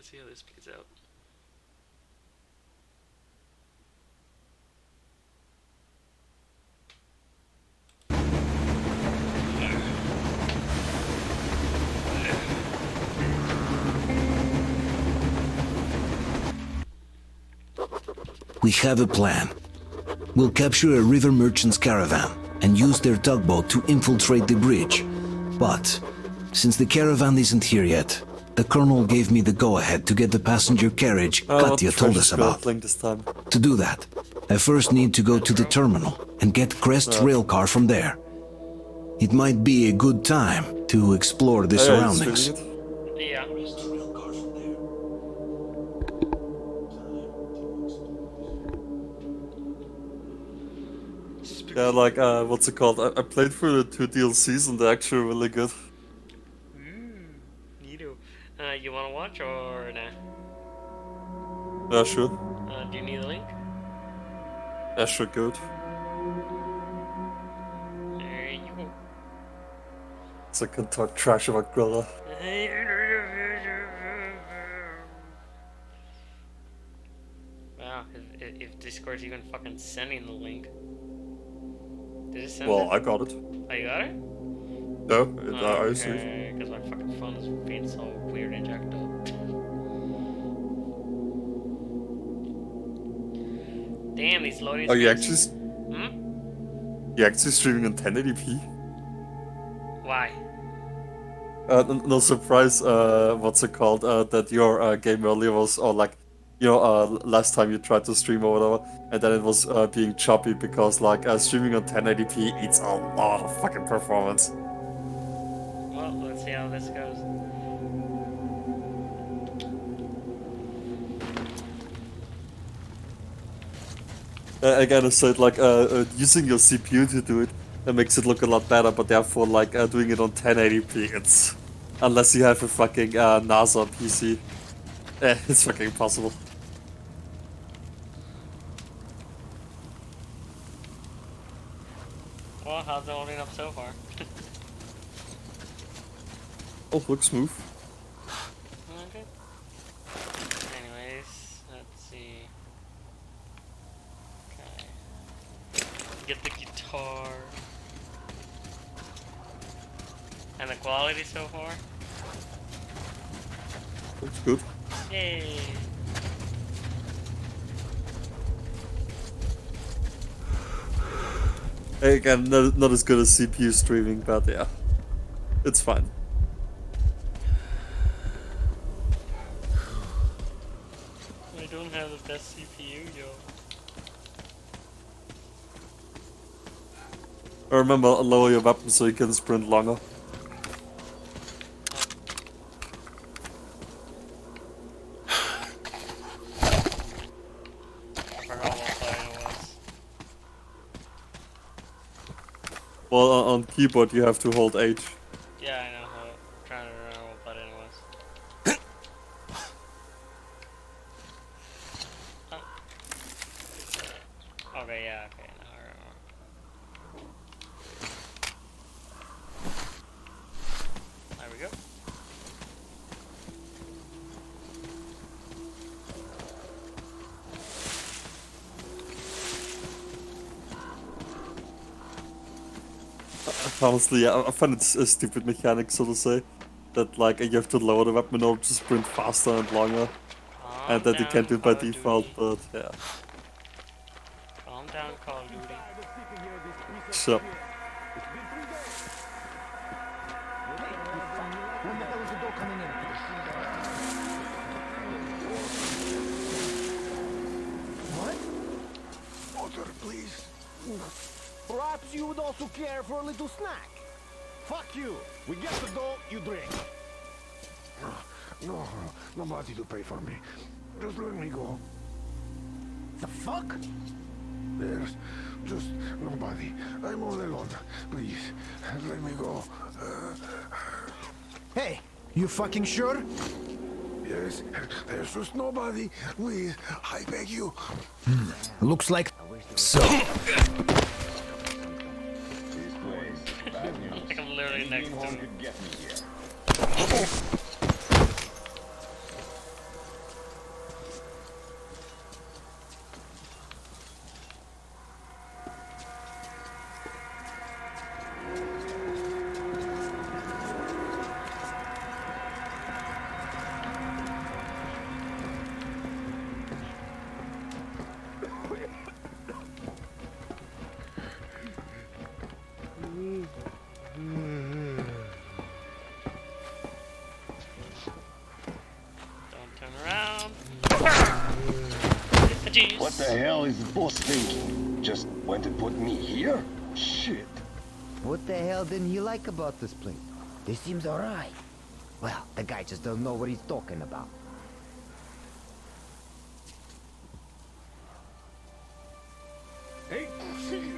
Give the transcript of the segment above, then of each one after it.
Let's see how this plays out. We have a plan. We'll capture a river merchant's caravan and use their tugboat to infiltrate the bridge. But, since the caravan isn't here yet, the Colonel gave me the go-ahead to get the passenger carriage Katya told us about. This time. To do that, I first need to go to the terminal and get Crest's railcar from there. It might be a good time to explore the surroundings. Yeah. Yeah, like, what's it called? I played through the 2 DLCs and they're actually really good. Neato. You wanna watch or nah? Yeah, sure. Do you need a link? Yeah, sure, good. There you go. So I can talk trash about Grilla. Wow, if Discord's even fucking sending the link. Did it send Well, it? I got it. Oh, you got it? No, I see. Okay, because my fucking phone is being so weird and jacked up. Damn, these loading Are you screens- actually... You actually streaming on 1080p? Why? No surprise, what's it called, that your game earlier was, or like, last time you tried to stream or whatever, and then it was being choppy because, like, streaming on 1080p eats a lot of fucking performance. Well, let's see how this goes. Again, I said, like, using your CPU to do it, makes it look a lot better, but therefore, like, doing it on 1080p, it's... Unless you have a fucking NASA PC. It's fucking impossible. Well, how's it holding up so far? Oh, looks smooth. Okay. Anyways, let's see. Okay. Get the guitar. And the quality so far? Looks good. Yay! Again, not as good as CPU streaming, but yeah. It's fine. I don't have the best CPU, yo. Remember, lower your weapon so you can sprint longer. I forgot what button it was. Well, on keyboard you have to hold H. Yeah, I know. I'm trying to remember what button it was. Okay, yeah, okay, now I remember. There we go. Honestly, I find it a stupid mechanic, so to say. That, like, you have to lower the weapon in order to sprint faster and longer. And that you can't do it by default, but yeah. Calm down, Call of Duty. Sure. Water, please. Perhaps you would also care for a little snack. Fuck you. We get the dough, you drink. No, nobody to pay for me. Just let me go. The fuck? There's just nobody. I'm all alone. Please, let me go. Hey, you fucking sure? Yes, there's just nobody. Please, I beg you. Looks like so. Like I'm literally next to him. Turn around. Jeez. What the hell is the boss thinking? Just went and put me here? Shit. What the hell didn't he like about this place? This seems alright. Well, the guy just doesn't know what he's talking about. Hey, see.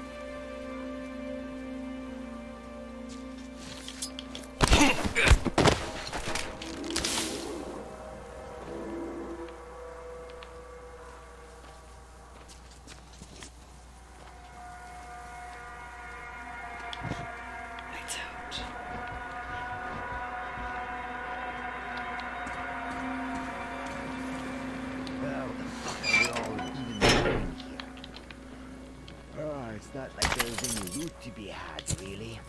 Lights out. Well, what the fuck are we all even doing here? Oh, it's not like there's any loot to be had, really.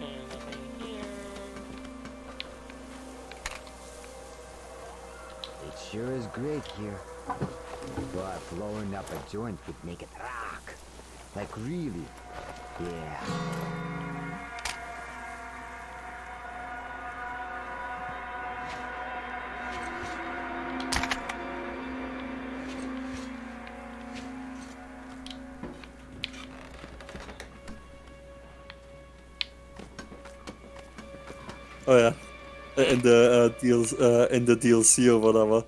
And nothing here. It sure is great here. But blowing up a joint would make it rock. Like really. Yeah. Oh yeah, in the DLC or whatever,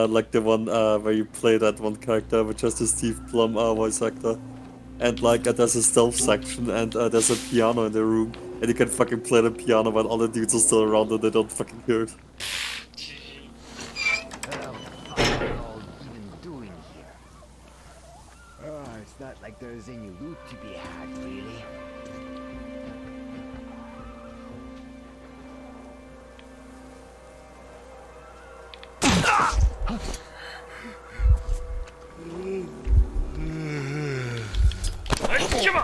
like the one where you play that one character with just the Steve Plum voice actor, and like there's a stealth section and there's a piano in the room, and you can fucking play the piano while all the dudes are still around and they don't fucking hear it. Well, what the fuck are we all even doing here? Oh, it's not like there's any loot to be had, really. Achimma!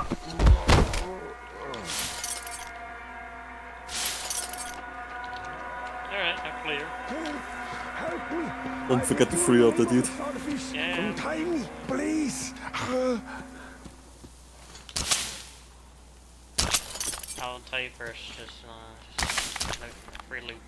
Alright, I'm clear. Help me. Don't forget to free out the dude. Starfish, Yeah. untie me, please. I'll tell you first, just no free loot.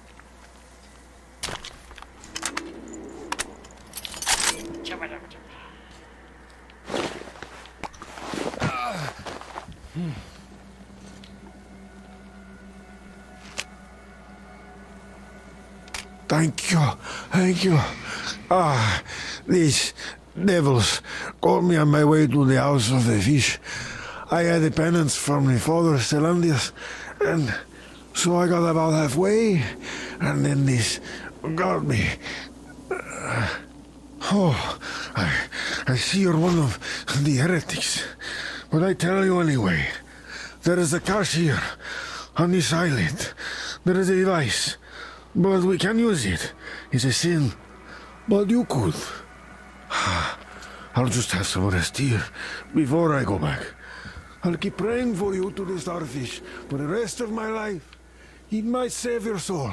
Thank you, thank you. Ah, these devils caught me on my way to the House of the Fish. I had a penance from my father, Stellandius, and so I got about halfway, and then this got me. I see you're one of the heretics, but I tell you anyway. There is a cache here, on this island. There is a device, but we can use it. It's a sin, but you could. I'll just have some rest here before I go back. I'll keep praying for you to the starfish for the rest of my life. It might save your soul.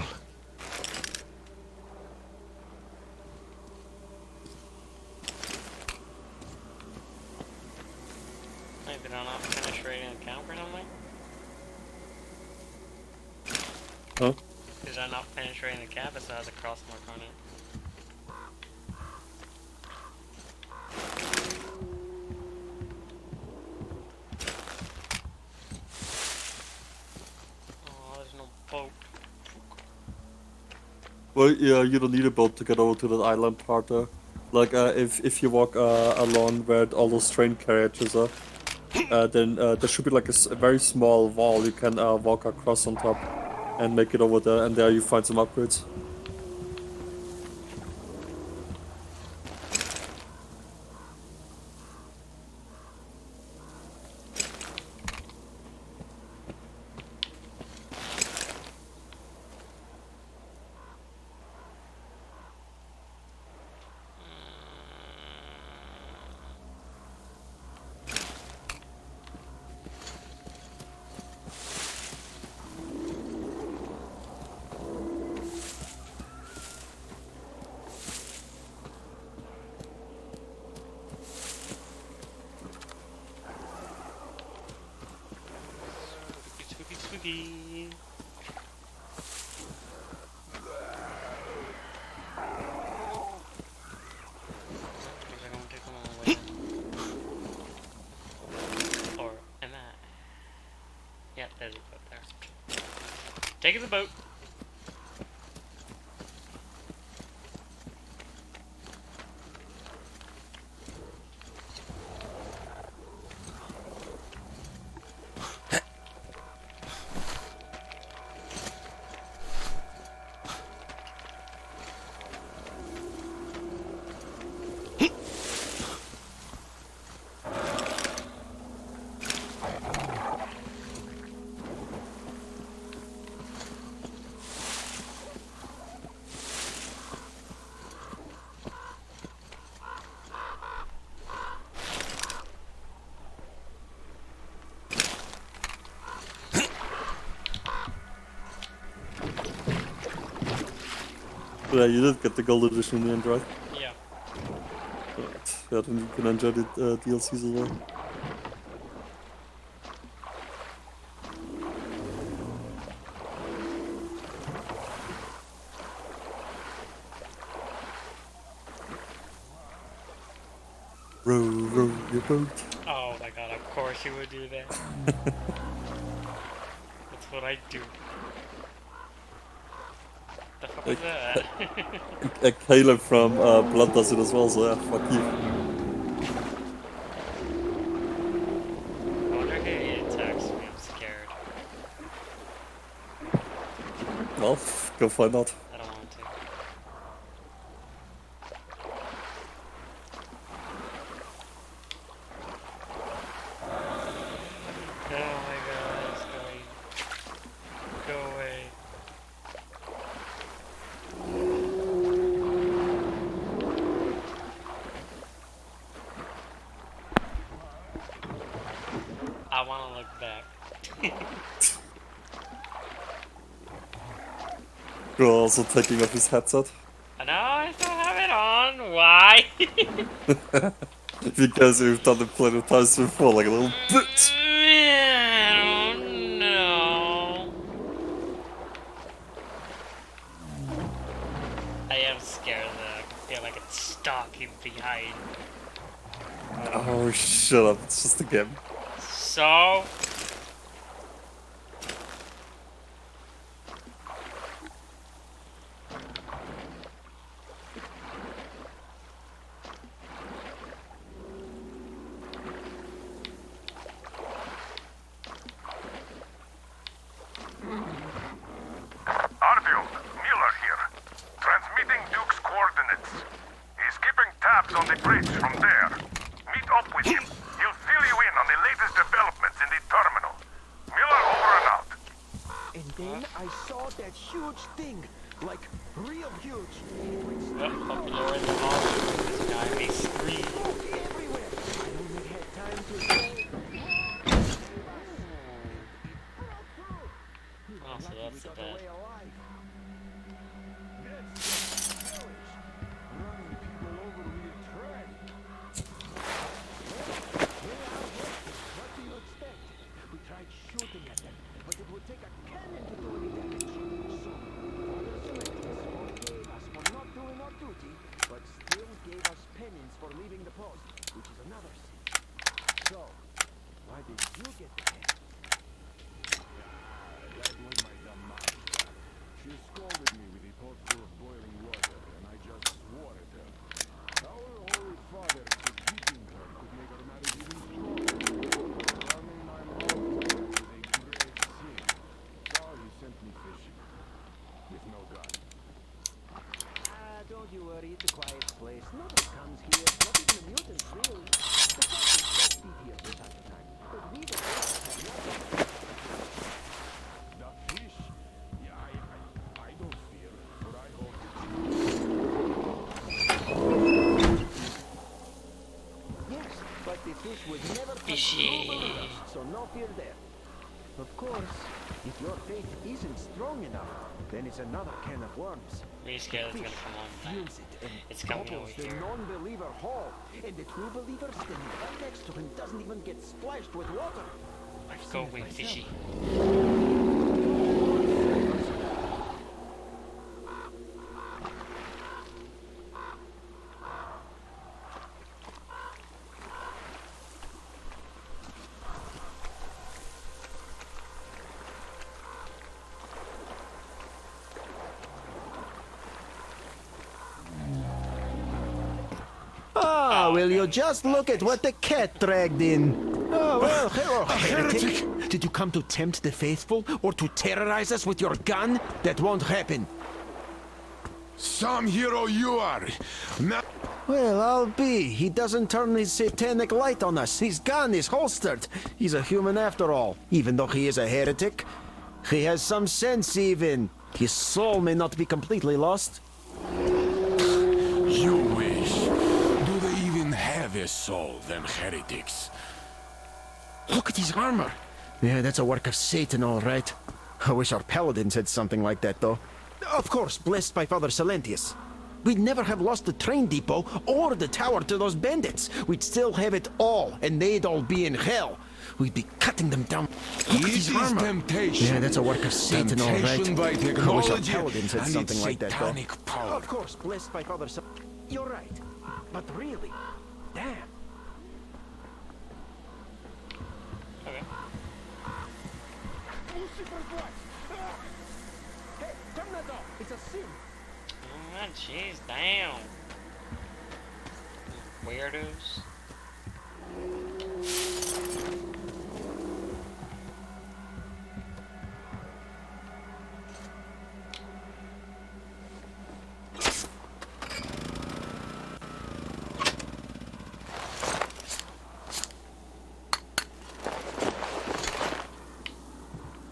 Maybe they're not penetrating a camp or something? Huh? Is that not penetrating the cap? It has a cross mark on it. Oh, there's no boat. Well, yeah, you don't need a boat to get over to that island part there. Like, if you walk along where all those train carriages are, then there should be like a very small wall you can walk across on top and make it over there, and there you find some upgrades. baby. Looks like I'm gonna take them all the way home. Or am I? Yeah, there's a boat there. Take the boat. Yeah, you did get the gold edition in the end, right? Yeah. Right. Yeah, then you can enjoy the DLCs as well. Row, row your boat. Oh my god, of course you would do that. That's what I do. The fuck is that? Caleb from Blood does it as well, so yeah, fuck you. I wonder if he attacks me, I'm scared. Well, go find out. I don't want to. Oh my god, it's going. Go away. I want to look back. You're also taking off his headset. No, I still have it on. Why? Because you've done it plenty of times before, like a little bitch. I don't know. I am scared that I can feel like it's stalking behind. Oh, shut up, it's just a game. So? Artyom, Mueller here. Transmitting Duke's coordinates. He's keeping tabs on the bridge from there. Meet up with him. He'll fill you in on the latest developments in the terminal. Mueller over and out. And then I saw that huge thing. Like, real huge. Fuck Lord, the monster. This guy may scream. Everywhere. I only had time to say... Oh, so that's the bad. We tried shooting at them, but it would take a cannon to do any damage. So, Father Celestis forgave us for not doing our duty, but still gave us penance for leaving the post, which is another sin. So, why did you get the penance? That was my dumb mom. She scolded me with a pot full of boiling water, and I just swore at her. Our Holy Father said beating her could make her marriage even stronger. Running my mouth was a great sin. So he sent me fishing. With no gun. Don't you worry, it's a quiet place. Nobody comes here, not even the mutants, really. The Captain's just be here from time to time. But we the Captains have nothing. The fish? Yeah, I don't fear, but I hope Yes, but the fish would never touch Fishy. nobody else, so no fear there. Of course, if your faith isn't strong enough, then it's another can of worms. Really scared it's gonna come on. Feels it and It's coming over gobbles the here. non-believer whole, and the true believer standing right next to him doesn't even get splashed with water. I've Go seen it away, myself. fishy. Ah, Oh, will you okay. just look at what the cat dragged in? Oh, well, hello, heretic. Did you come to tempt the faithful or to terrorize us with your gun? That won't happen. Some hero you are. Now, Well, I'll be. He doesn't turn his satanic light on us. His gun is holstered. He's a human after all, even though he is a heretic. He has some sense even. His soul may not be completely lost. you wish. Do they even have a soul, them heretics? Look at his armor. Yeah, that's a work of Satan, all right. I wish our paladins had something like that, though. Of course, blessed by Father Silentius. We'd never have lost the train depot or the tower to those bandits. We'd still have it all, and they'd all be in hell. We'd be cutting them down. Look at It his is armor. temptation. Yeah, that's a work of Satan, all right. Temptation by I wish our technology paladins had and something its like that, though. satanic power. Of course, blessed by Father Sil... You're right. But really, damn. Okay. Hey, turn that off. It's a sin. Oh, jeez, damn. Weirdos.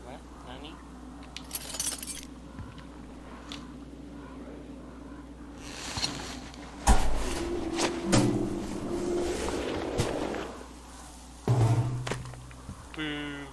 What? Nani? Boo.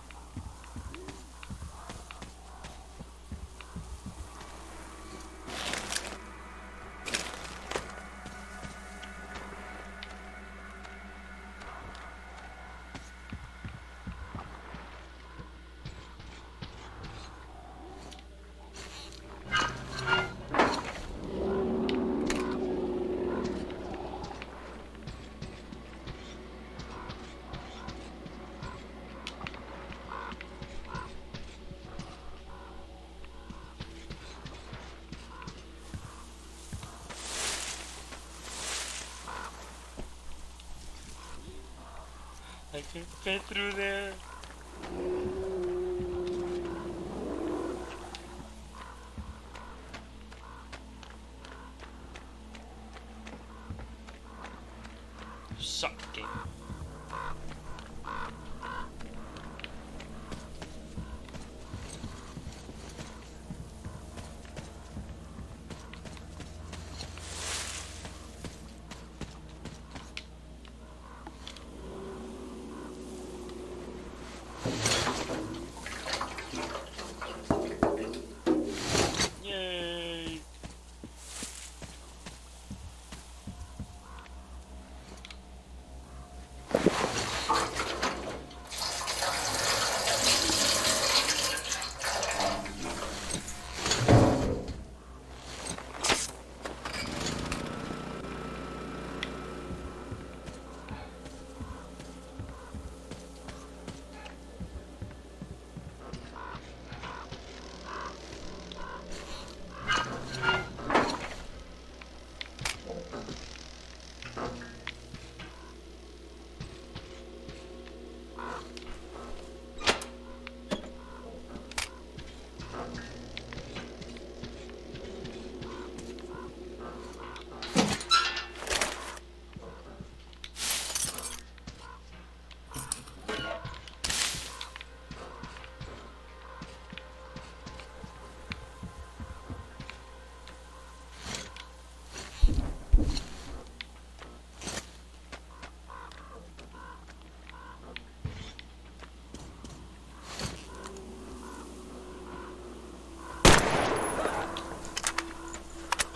I can fit through there. Suck game. Yay!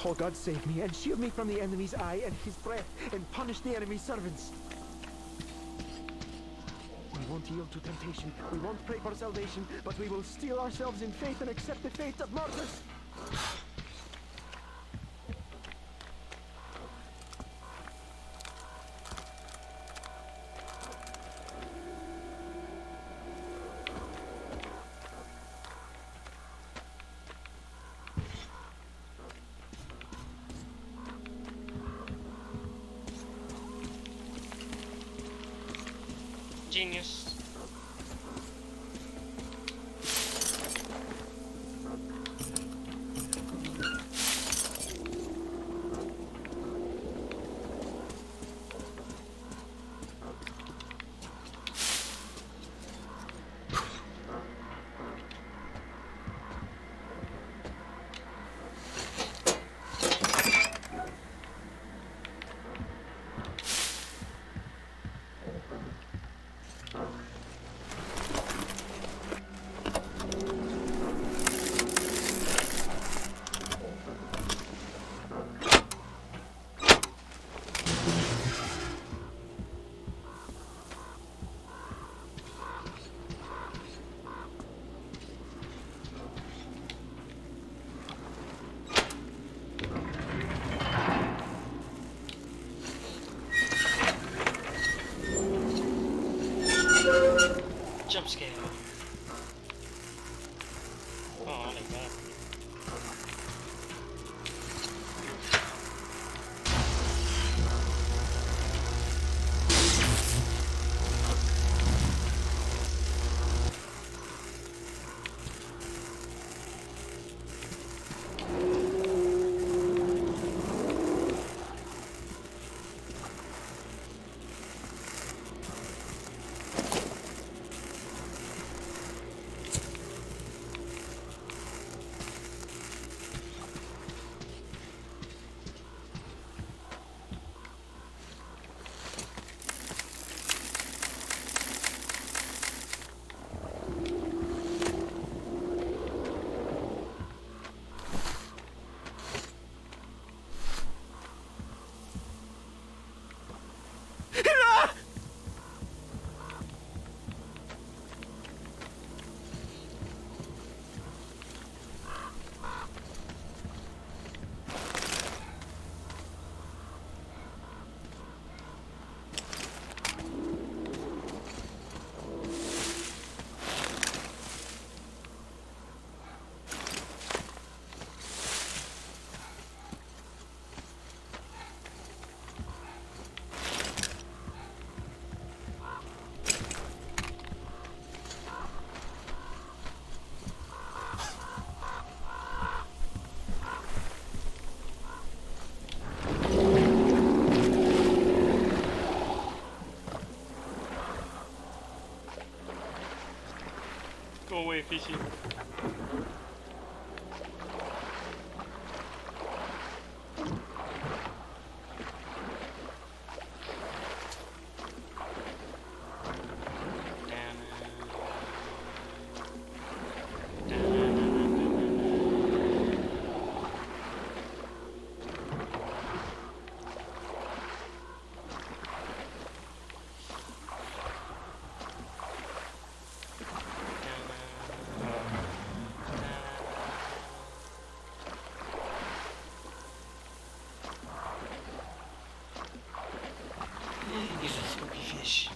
Oh, God, save me and shield me from the enemy's eye and his breath, and punish the enemy's servants. We won't yield to temptation, we won't pray for salvation, but we will steel ourselves in faith and accept the fate of martyrs. Genius. Jump scare. Oh, I like that. Go away, fishy. He's a spooky fish.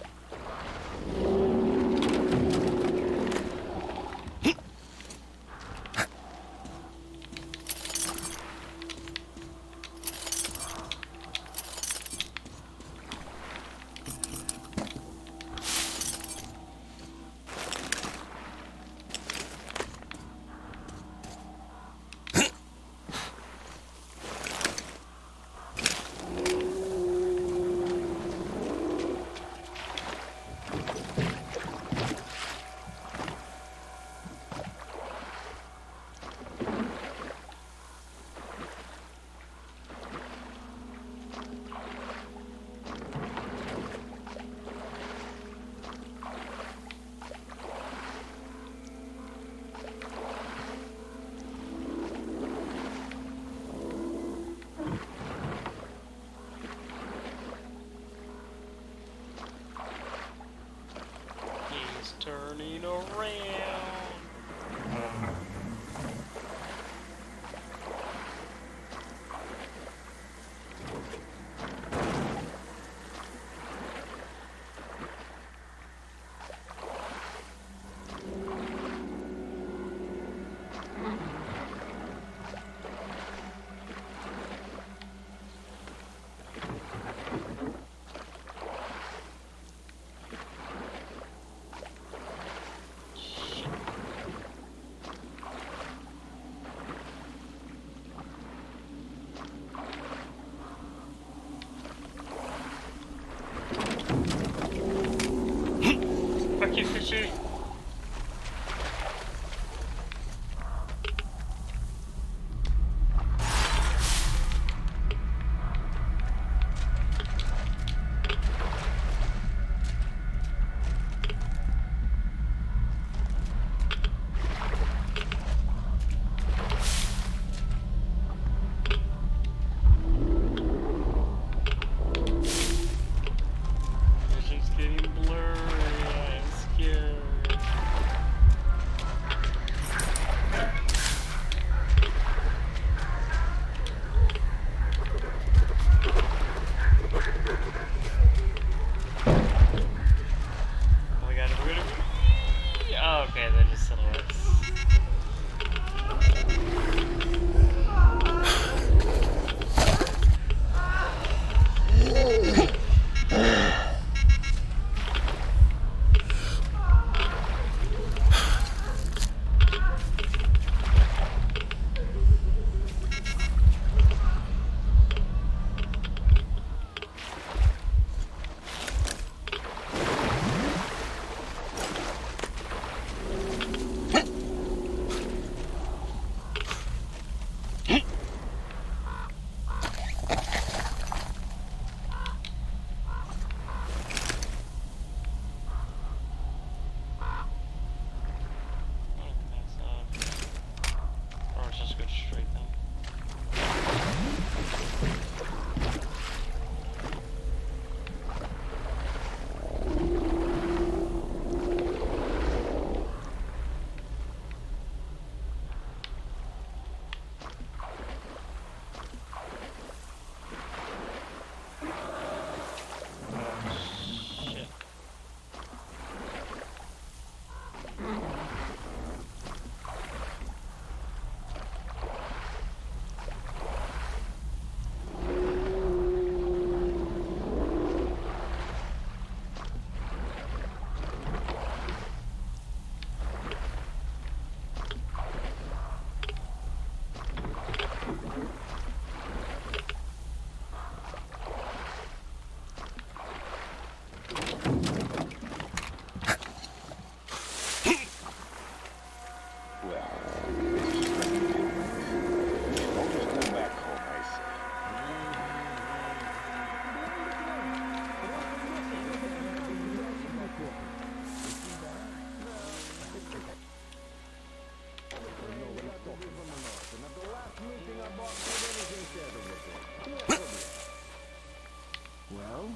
Well,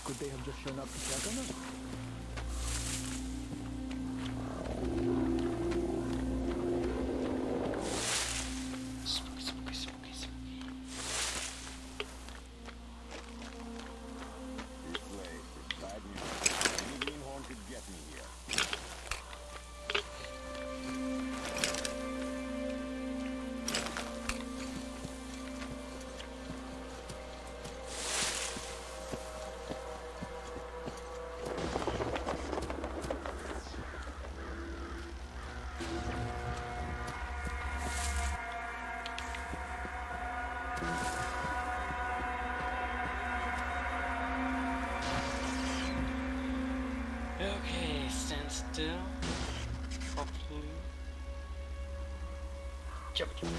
could they have just shown up to check on us? Spooky, spooky, spooky, spooky. This place is bad news. Any greenhorn could get me here. Okay, stand still. Hopefully. Jump, jump.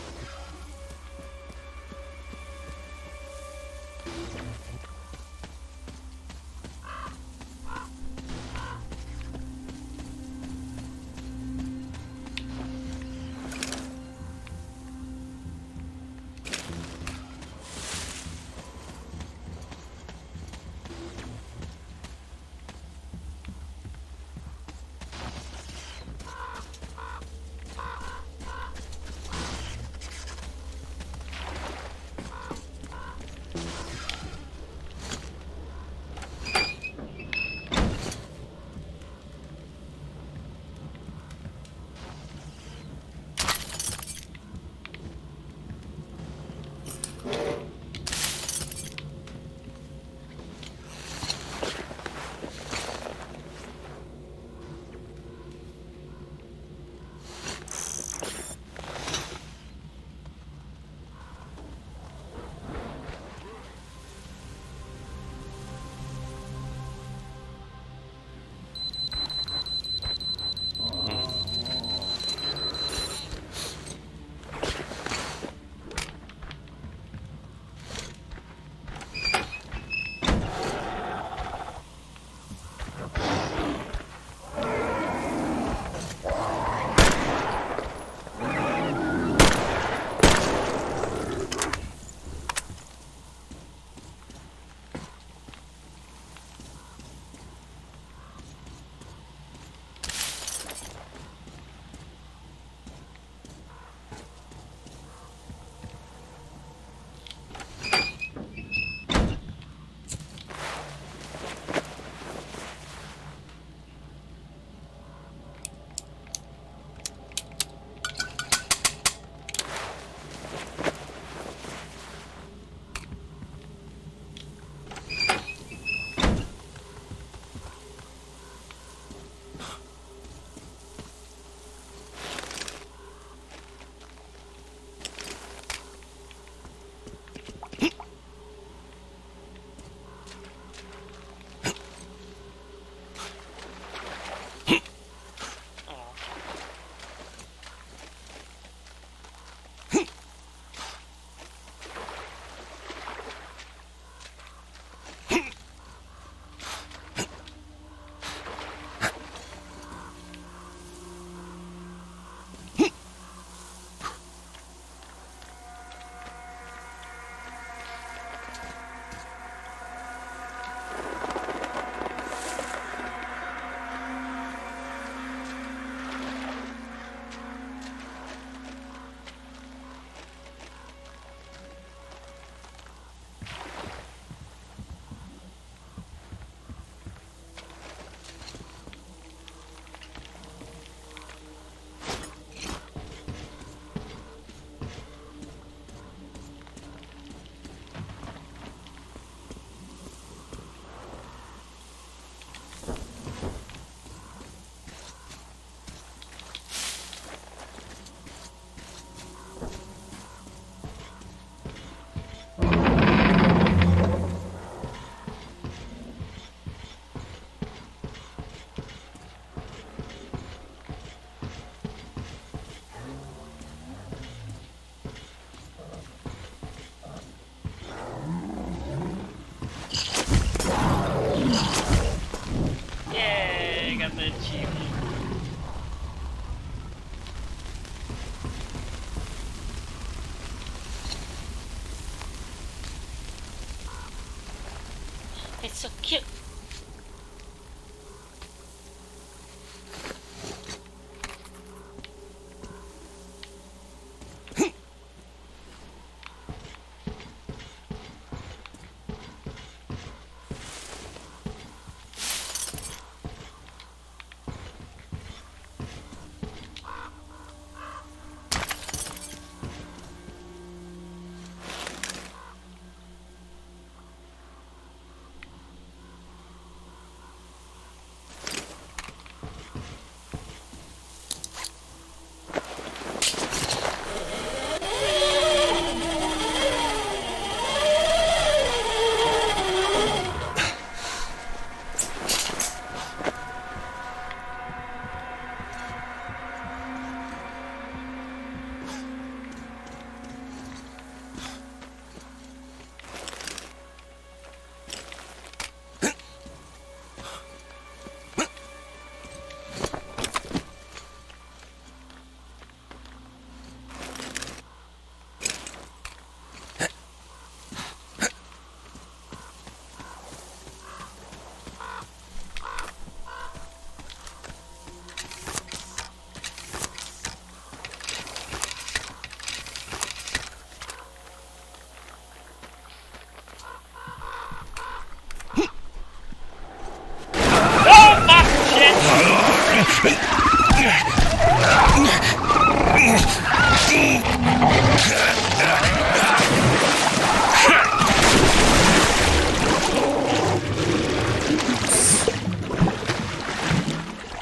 It's so cute.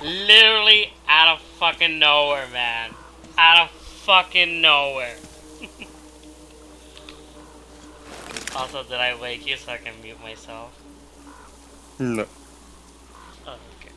Literally out of fucking nowhere, man. Out of fucking nowhere. Also, did I wake you so I can mute myself? No. Oh, okay.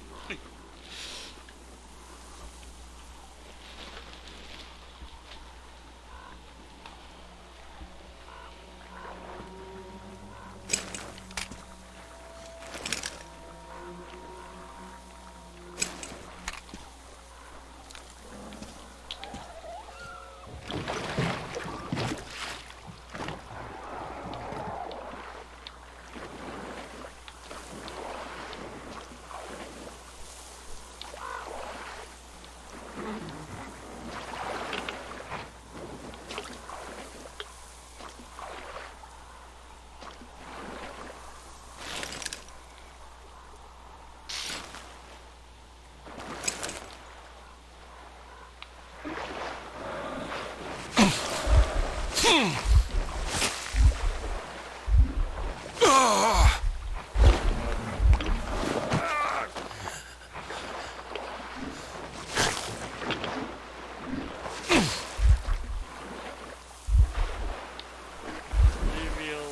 Leave me alone.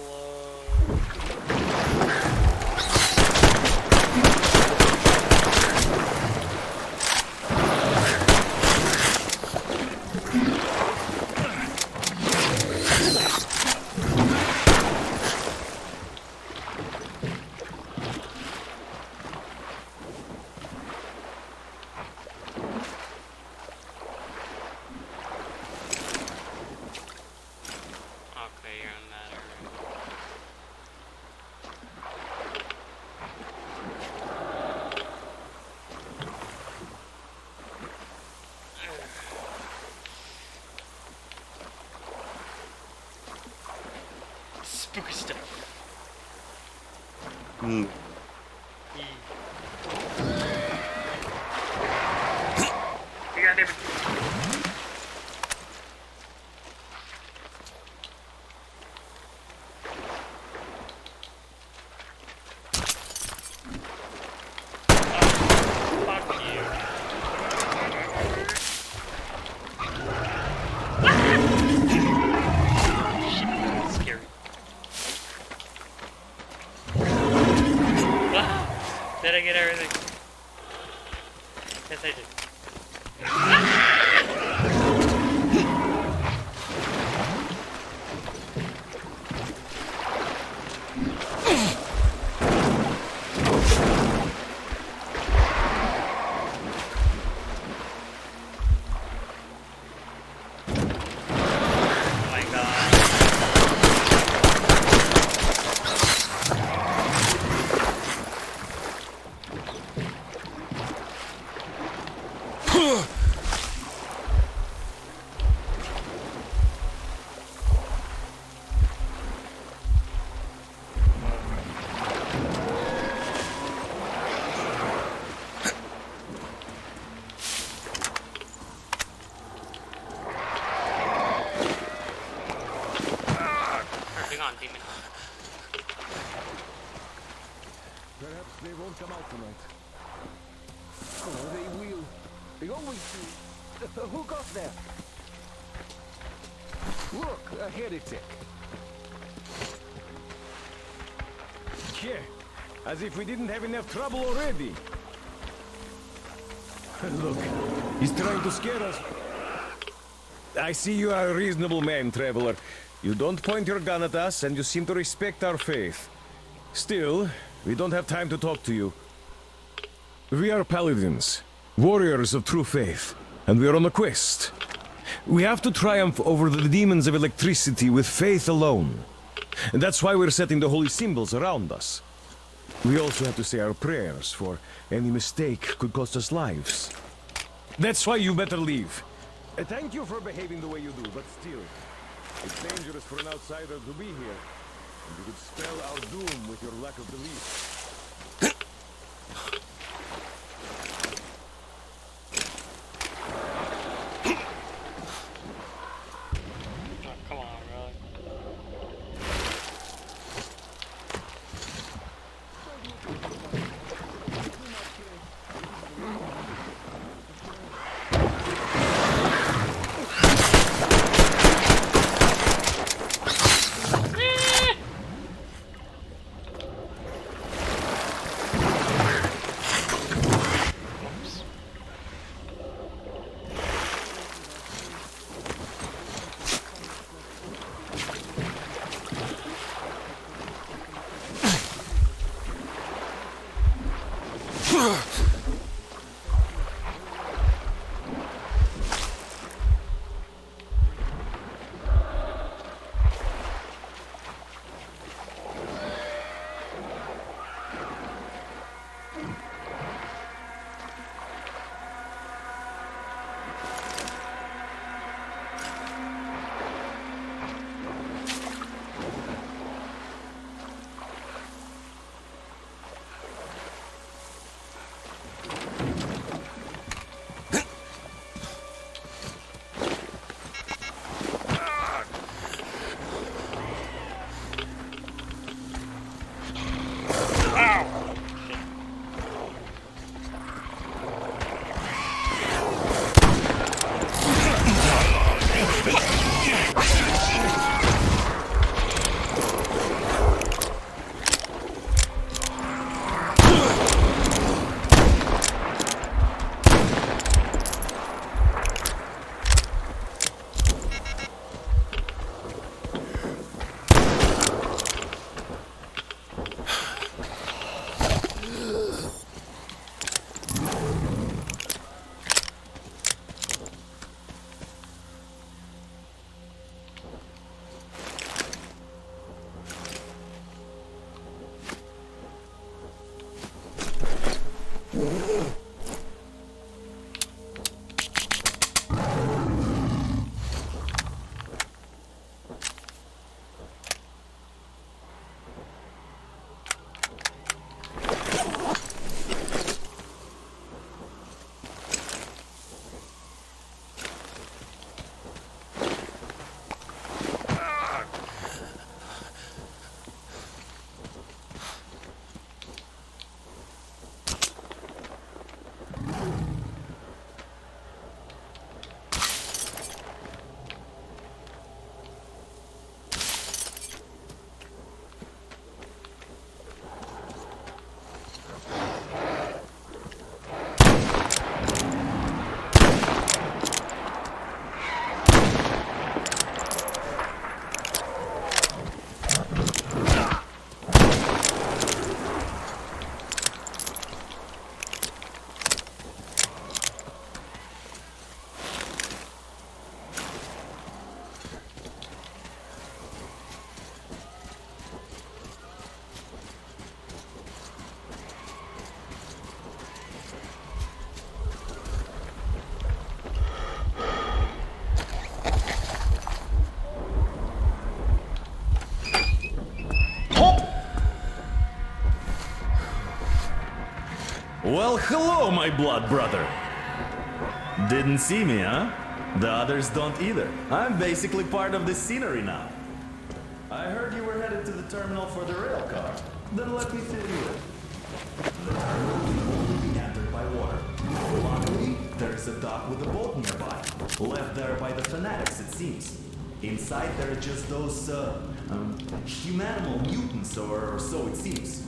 Okay, you're in that area. Spooky stuff. Hmm. You got everything. Fuck you. Shit, that's scary. Ah, did I get everything? Yes, I did. Oh my god. Hang on, demon. Perhaps they won't come out tonight. Oh, they will. They always do. Who got there? Look, a heretic. Yeah, as if we didn't have enough trouble already. Look, he's trying to scare us. I see you are a reasonable man, traveler. You don't point your gun at us, and you seem to respect our faith. Still, we don't have time to talk to you. We are paladins, warriors of true faith, and we are on a quest. We have to triumph over the demons of electricity with faith alone. And that's why we're setting the holy symbols around us. We also have to say our prayers, for any mistake could cost us lives. That's why you better leave. Thank you for behaving the way you do, but still, it's dangerous for an outsider to be here. And you could spell our doom with your lack of belief. Oh, come on, really. Well, hello, my blood brother. Didn't see me, huh? The others don't either. I'm basically part of the scenery now. I heard you were headed to the terminal for the rail car. Then let me fill you in. The terminal can only be entered by water. Luckily, there's a dock with a boat nearby. Left there by the fanatics, it seems. Inside there are just those, humanimal mutants, or so it seems.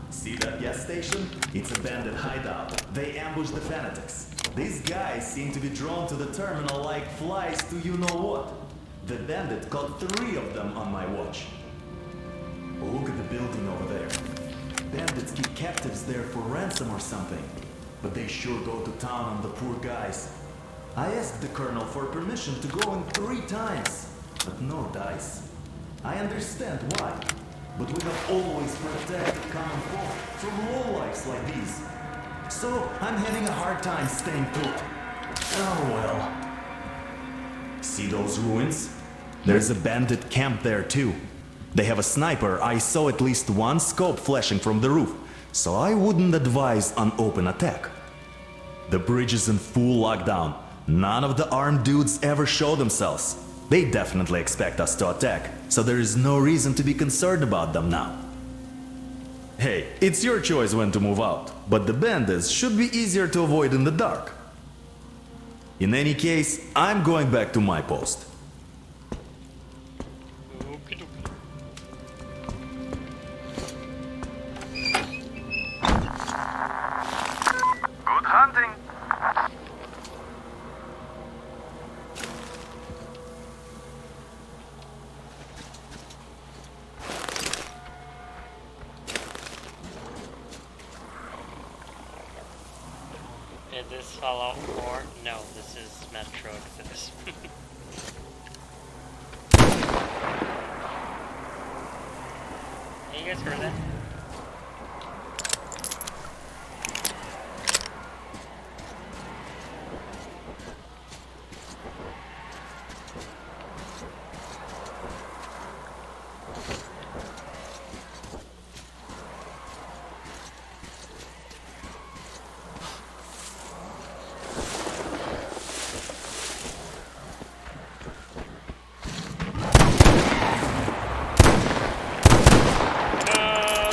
See that gas station? It's a bandit hideout. They ambush the fanatics. These guys seem to be drawn to the terminal like flies to you-know-what. The bandit caught 3 of them on my watch. Look at the building over there. Bandits keep captives there for ransom or something. But they sure go to town on the poor guys. I asked the colonel for permission to go in 3 times, but no dice. I understand why, but we have always protected common folk from lowlifes like these. So I'm having a hard time staying put. Oh well. See those ruins? There's a bandit camp there too. They have a sniper. I saw at least 1 scope flashing from the roof, so I wouldn't advise an open attack. The bridge is in full lockdown. None of the armed dudes ever show themselves. They definitely expect us to attack, so there is no reason to be concerned about them now. Hey, it's your choice when to move out, but the bandits should be easier to avoid in the dark. In any case, I'm going back to my post. Okey-dokey. Good hunting. Is this Fallout 4? No, this is Metro Exodus. Hey, you guys heard that?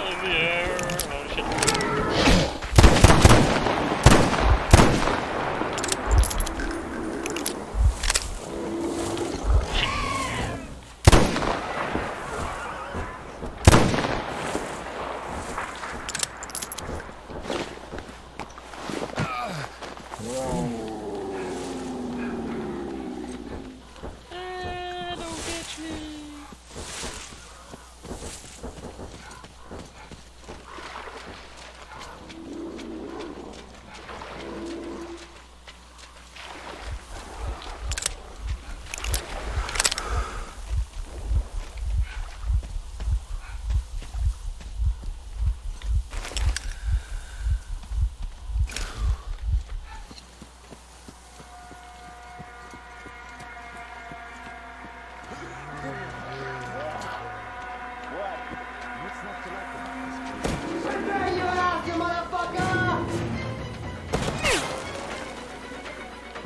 In the air. Oh shit. Don't catch me.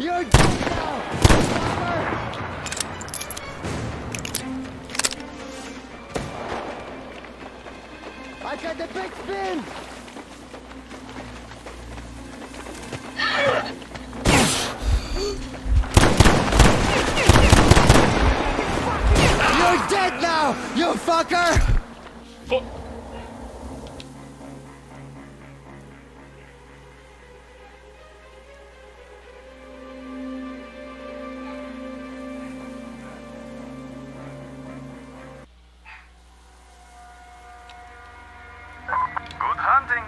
You're dead now! I got the big spin! You're dead now, you fucker! Fuck. Good hunting.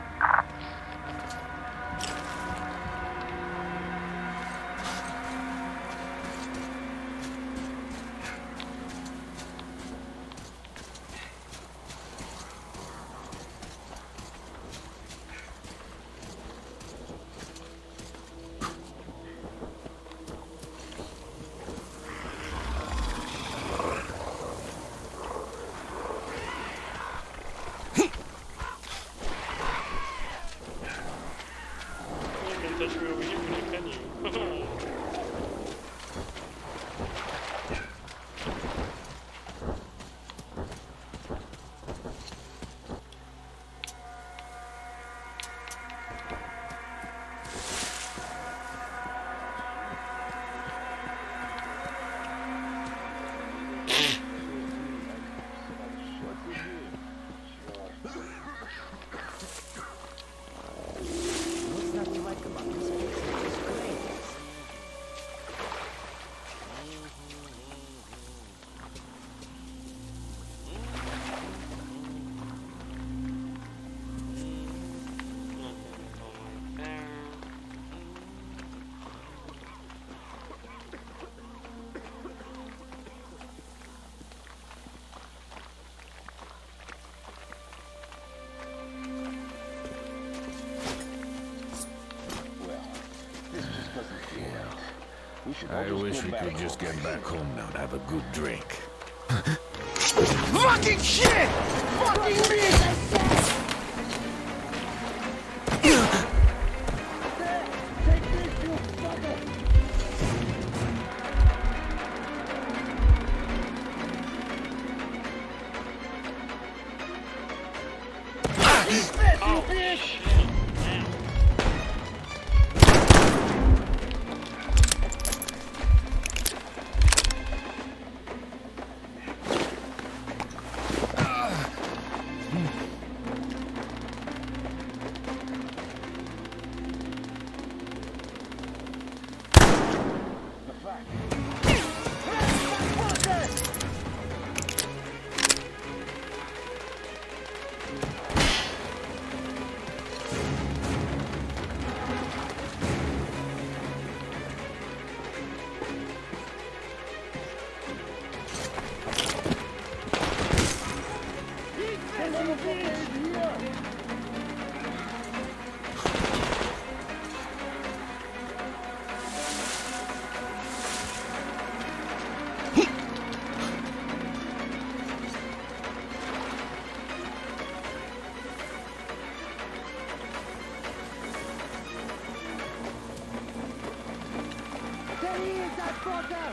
should all I just wish go we back could just home. get back home now and have a good drink. Fucking shit! Fucking me! Take this, you fucker! Oh, shit. Damn. There he is, that fucker!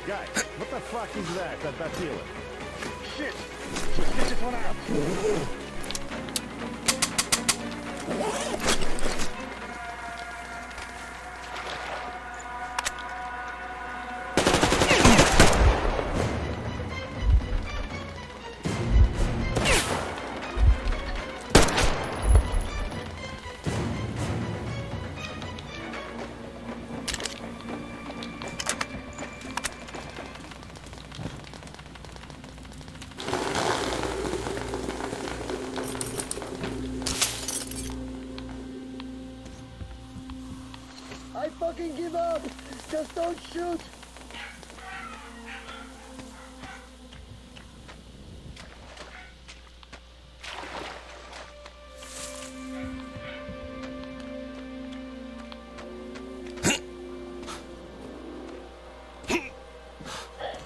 Guys, what the fuck is that at that dealer? Shit! Just get this one out. I fucking give up! Just don't shoot!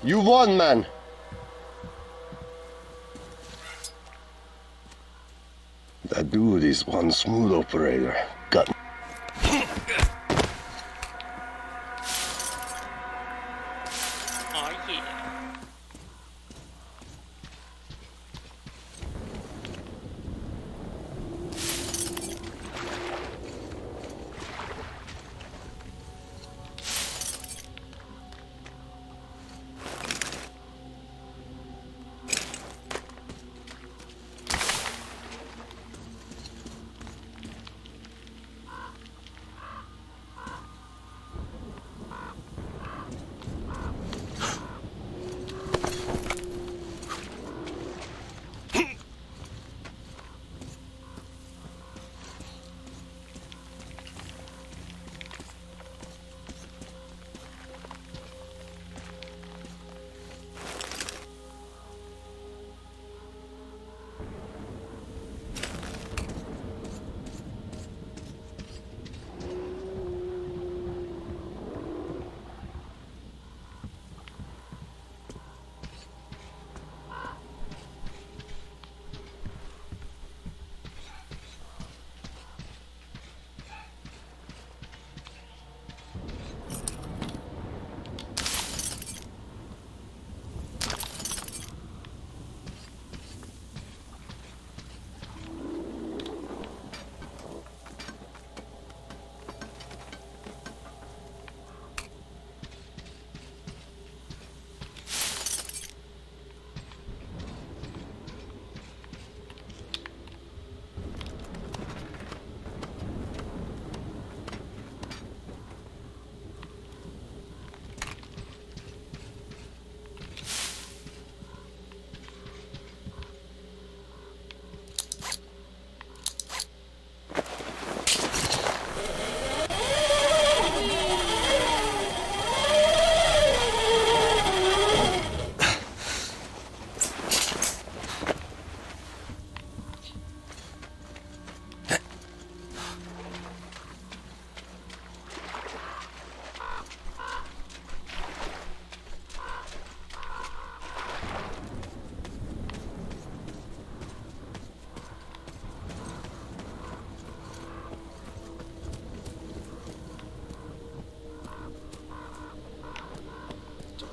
You won, man. That dude is one smooth operator. Got Oh, yeah.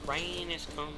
Rain is coming.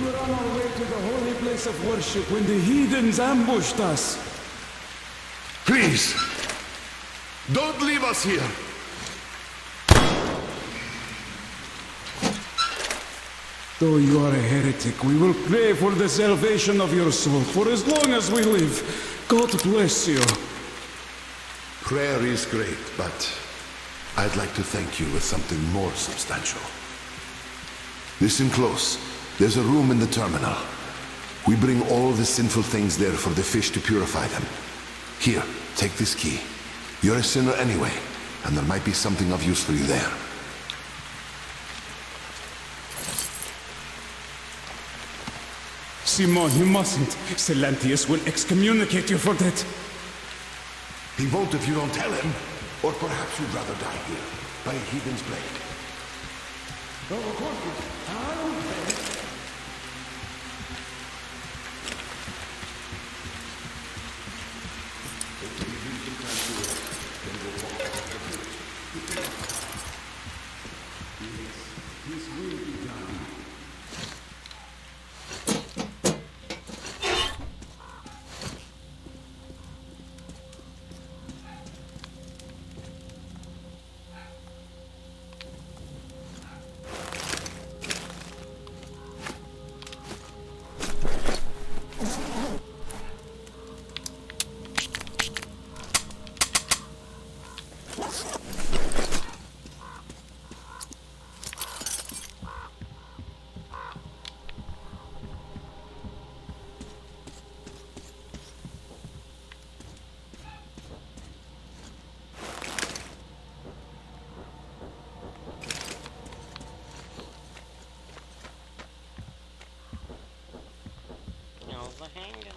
were on our way to the holy place of worship when the heathens ambushed us. Please, don't leave us here. Though you are a heretic, we will pray for the salvation of your soul for as long as we live. God bless you. Prayer is great, but I'd like to thank you with something more substantial. Listen close. There's a room in the terminal. We bring all the sinful things there for the fish to purify them. Here, take this key. You're a sinner anyway, and there might be something of use for you there. Simon, you mustn't. Silantius will excommunicate you for that. He won't if you don't tell him. Or perhaps you'd rather die here, by a heathen's blade. Oh, of course. I will pay. The hanger.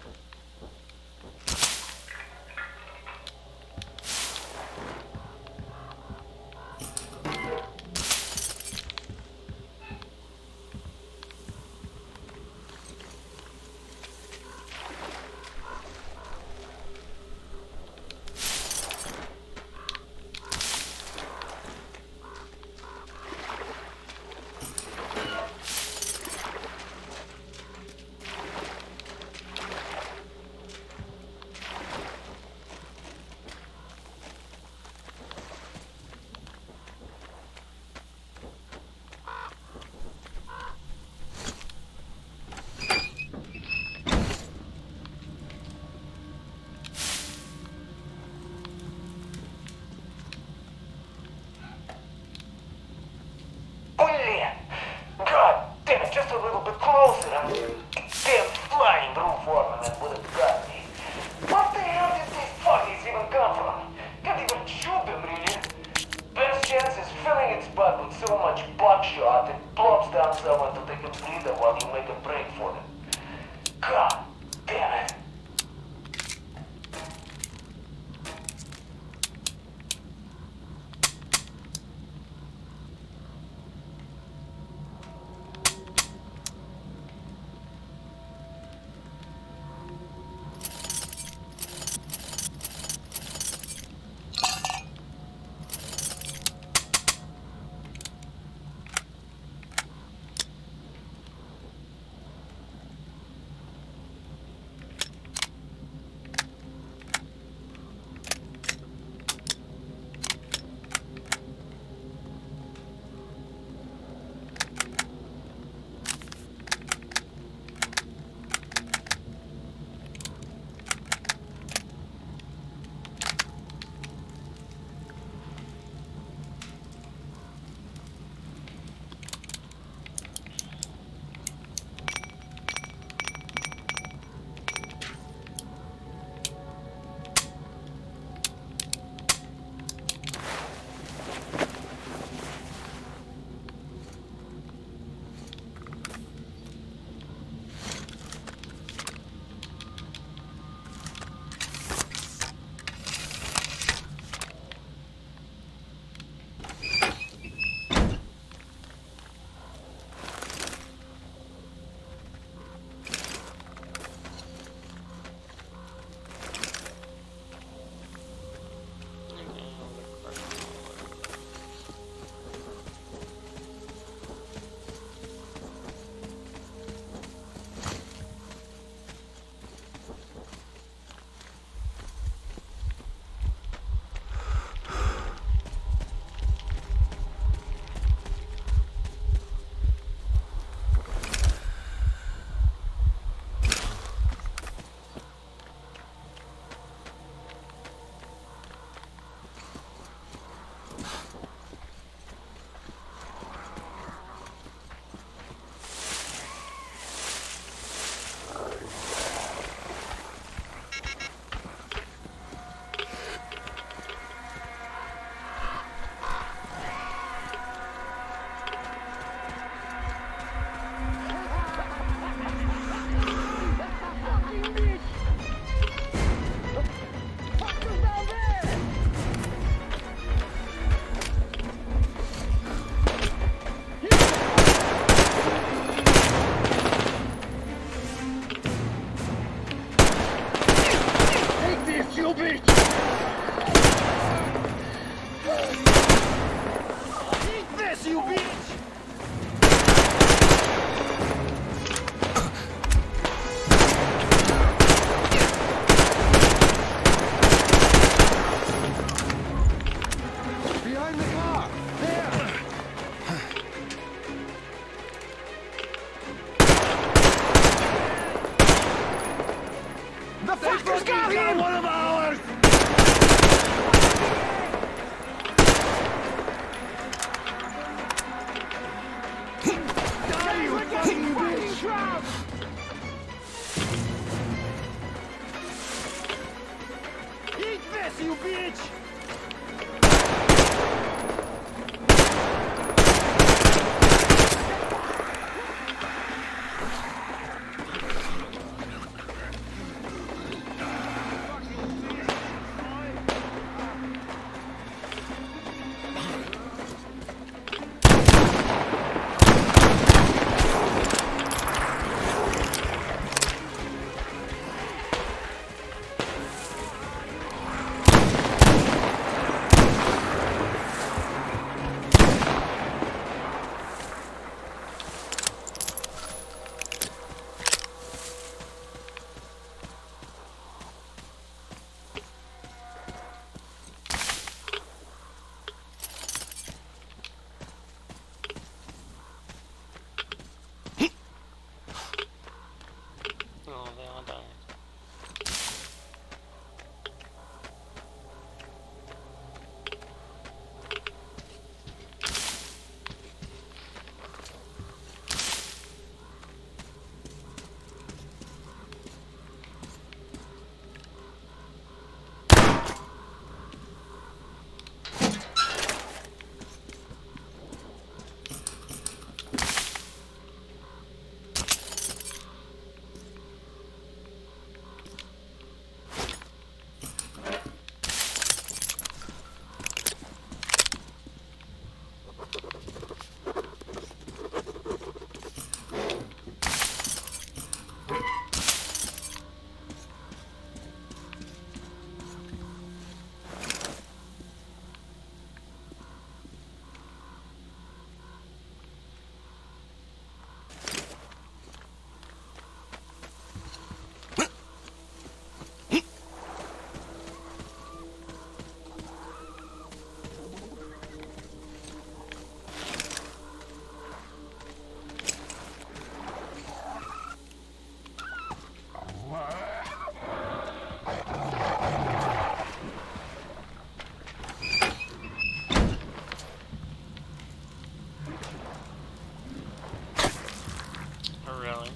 got him! One of ours! Die, you fucking bitch! Eat this, you bitch! Oh, they all died. Oh, really?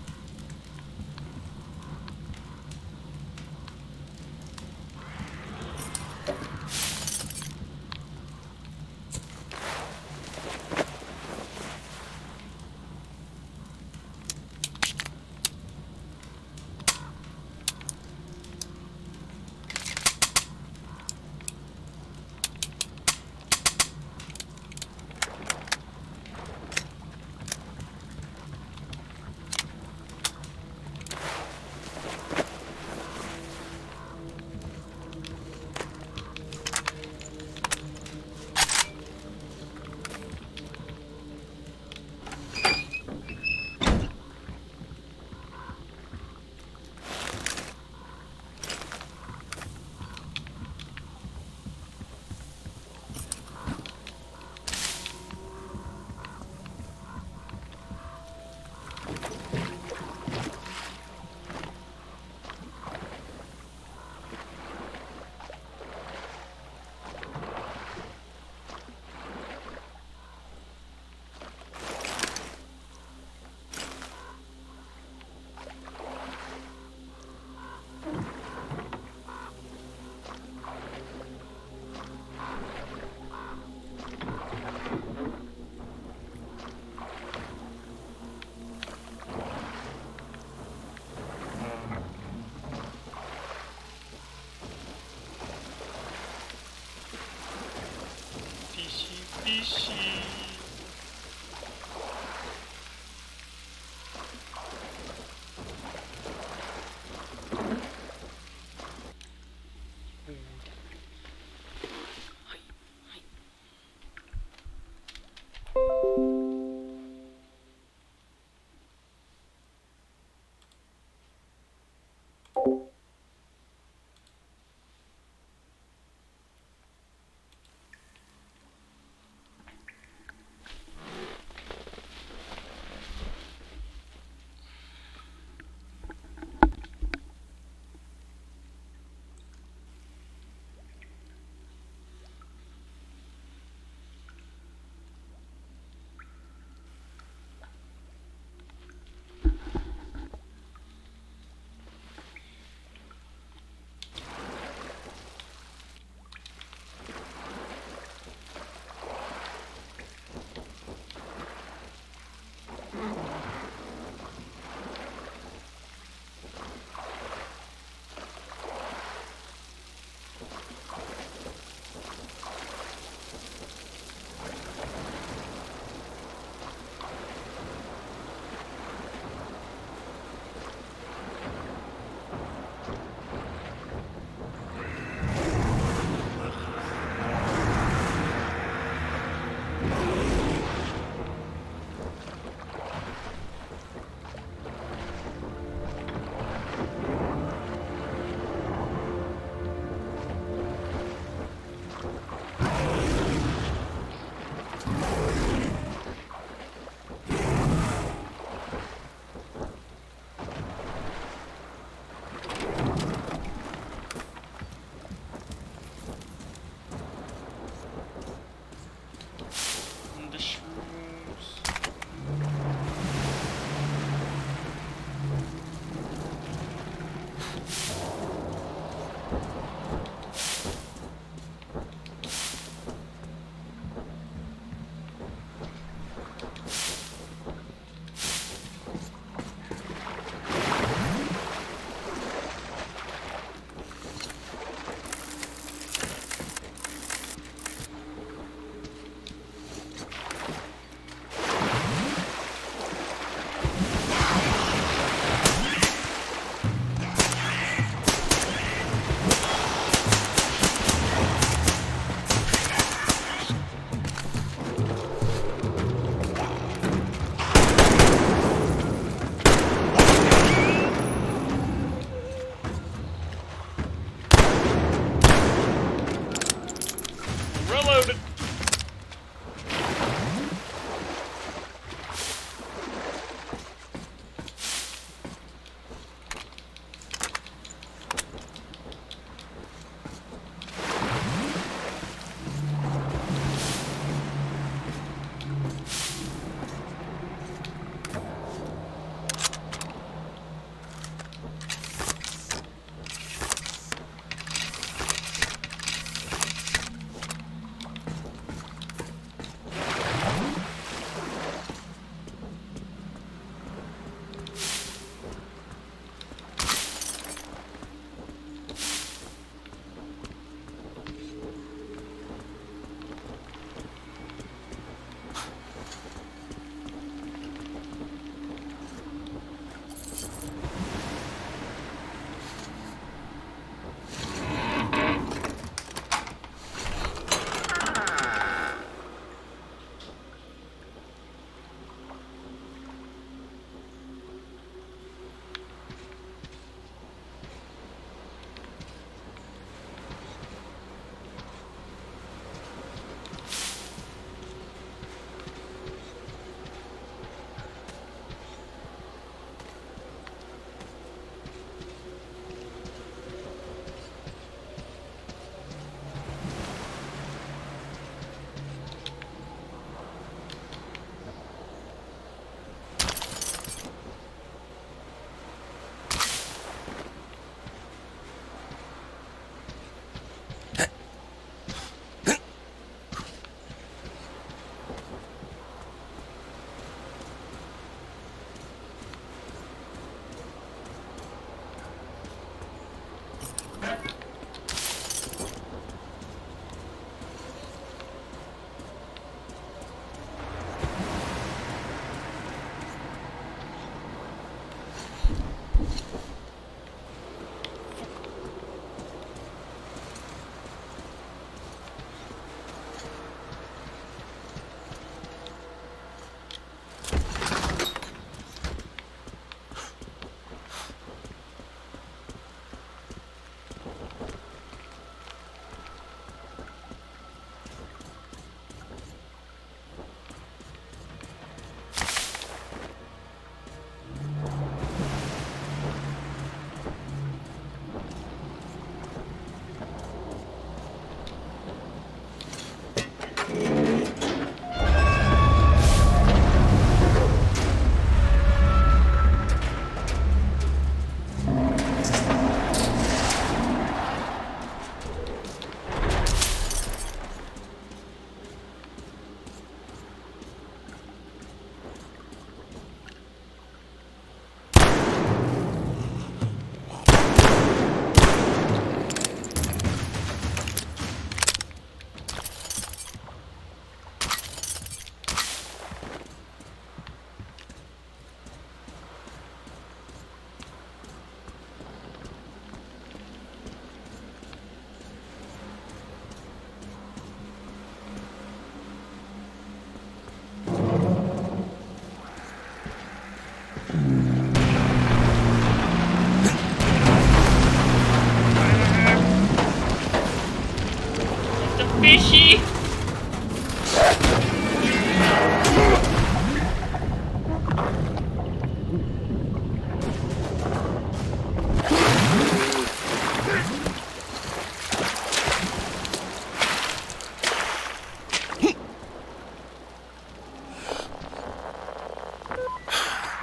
fishy.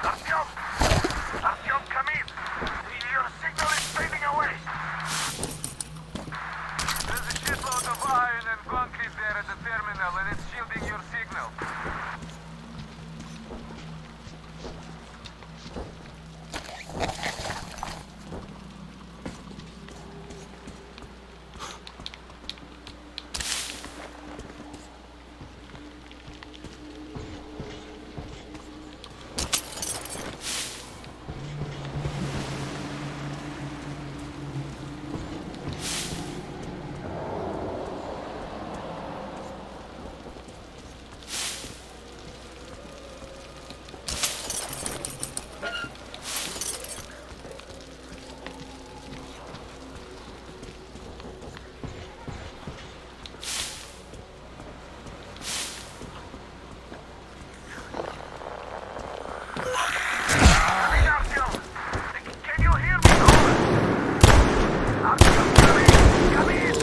Artyom! Artyom, come in! Your signal is fading away! There's a shitload of iron and concrete there at the terminal, and it's shielding your signal. Artyom! Can you hear me? Artyom, come in!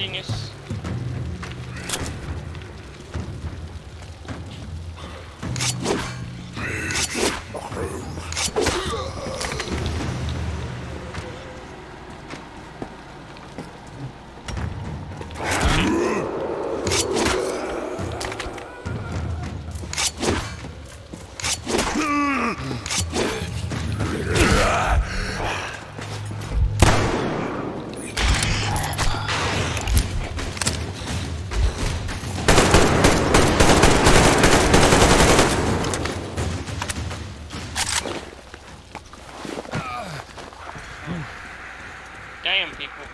Genius. Damn, people.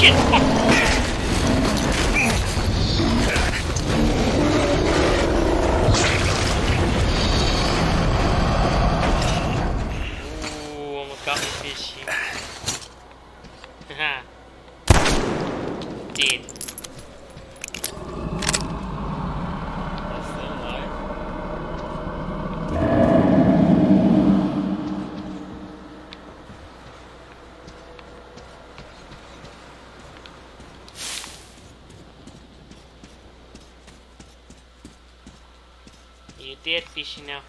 Get fucked! Ooh, almost got me fishy. Haha. Dead. That's still alive. You dead, fishy now.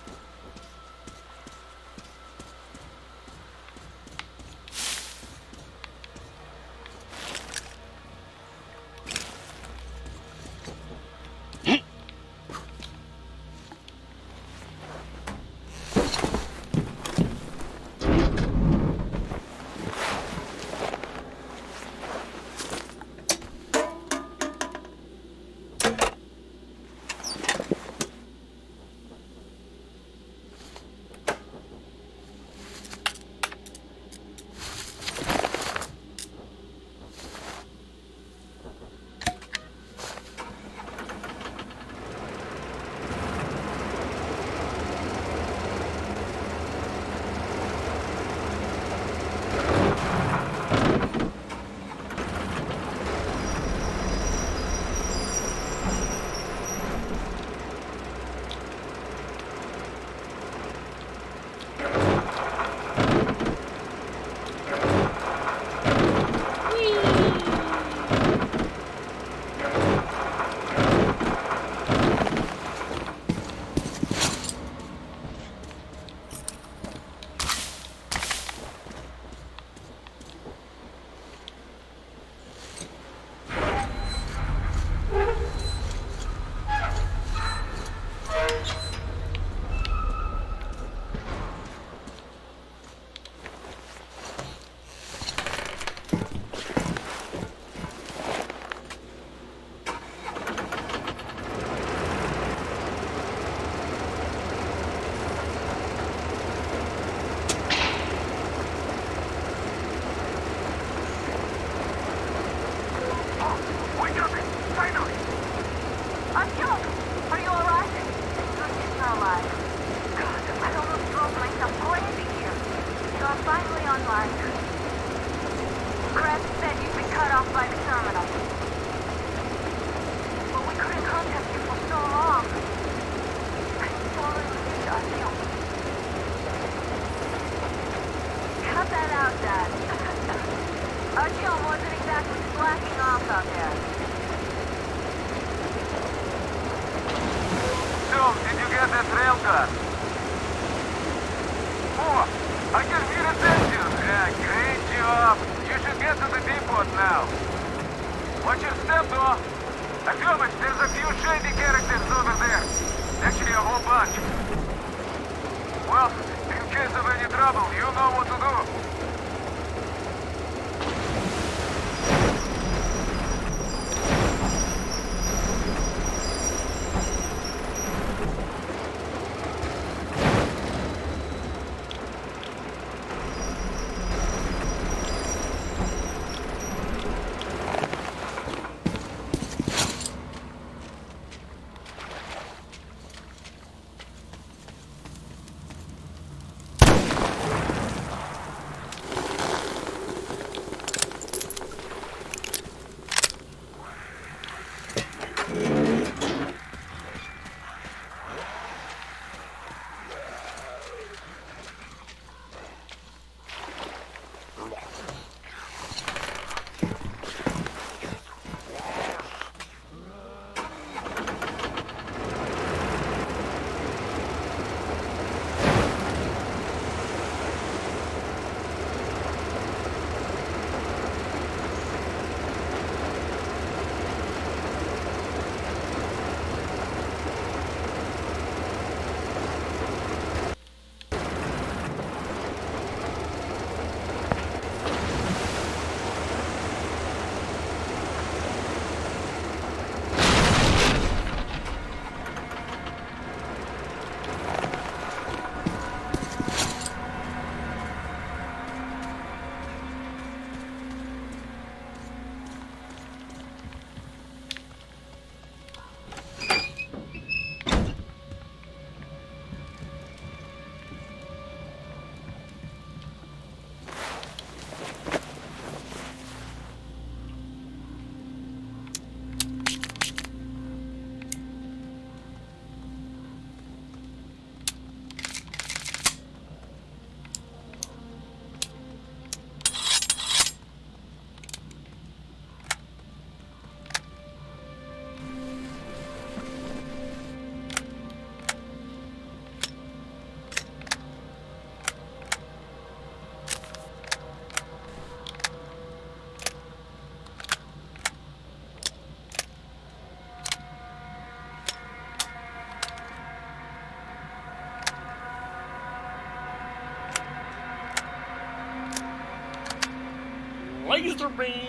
Laser beams!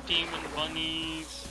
Demon bunnies.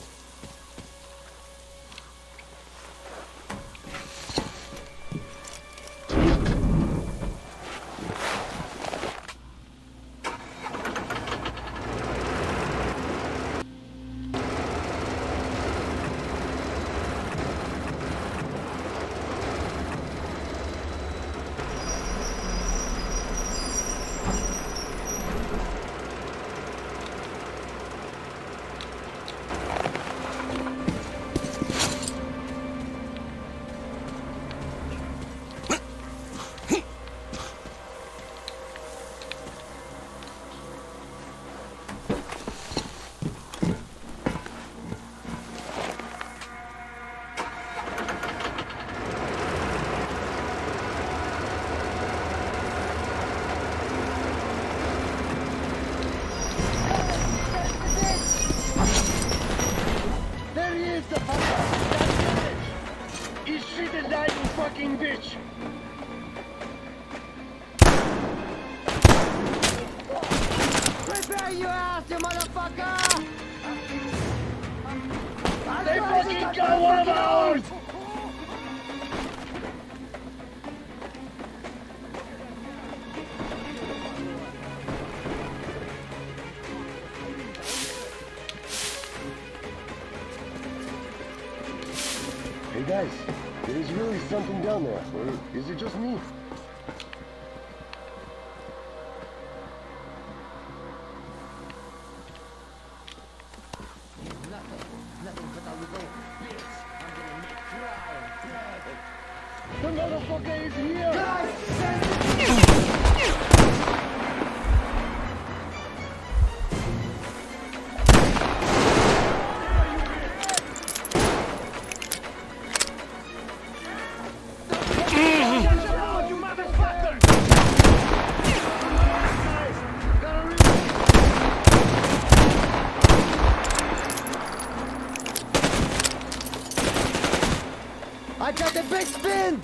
There he is, the fucker! He's shit and died, you fucking bitch! Prepare your ass, you motherfucker! They fucking got one of ours! Hey guys, there's really something down there, or is it just me? Nothing but a little bitch. I'm gonna make cry. The motherfucker is here! I got the big spin!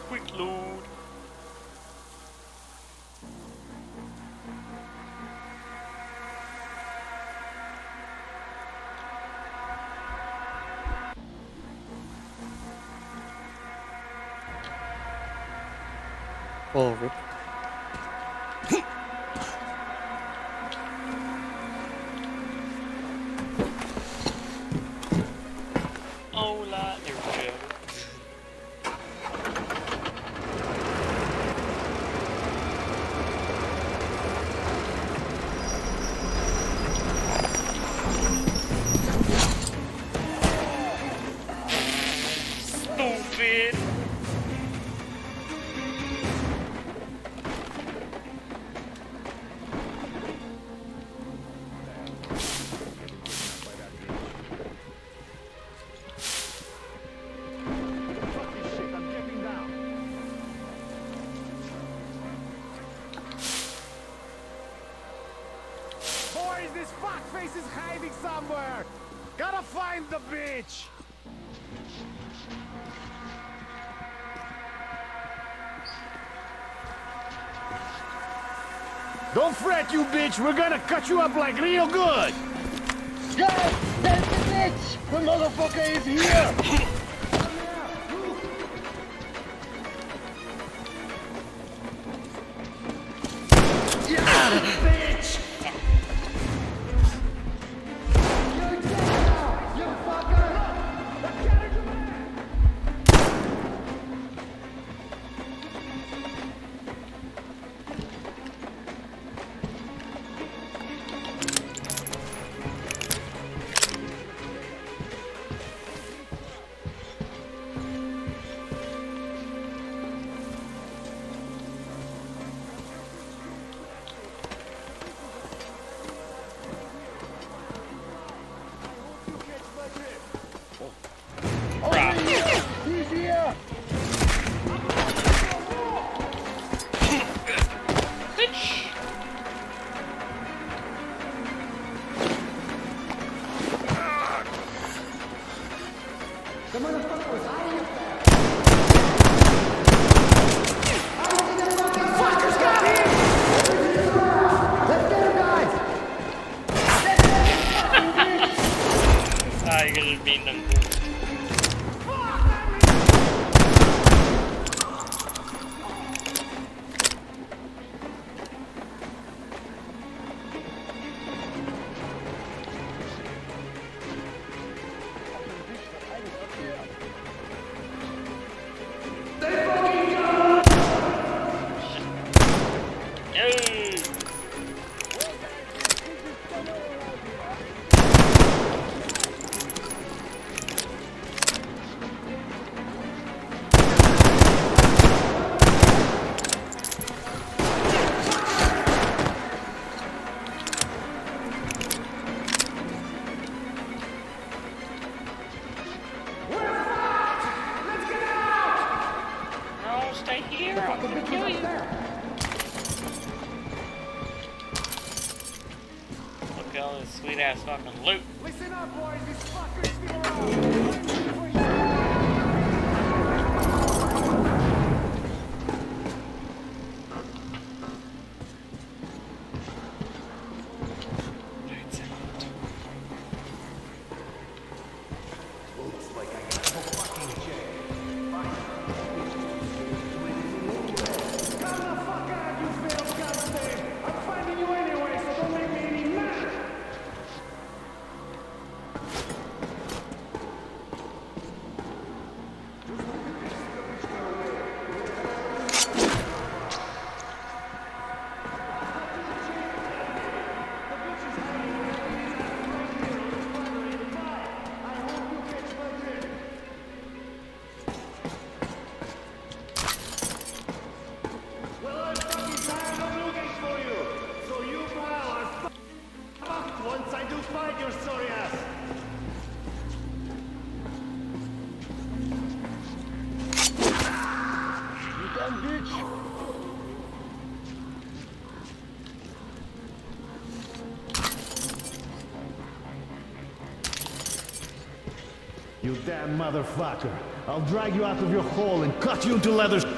Quick load. Oh, rip. Hola, there we go. Stupid. Boys, this fuckface is hiding somewhere! Gotta find the bitch! Don't fret, you bitch. We're gonna cut you up like real good. Guys, that's the bitch! The motherfucker is here! He's here! Ah, you guys are beating them. No, stay here. I'm gonna kill you. Look at all this sweet ass fucking loot. Listen up, boys. These fuckers still around. Once I do find your sorry ass. You done, bitch? You damn motherfucker. I'll drag you out of your hole and cut you into leather. He's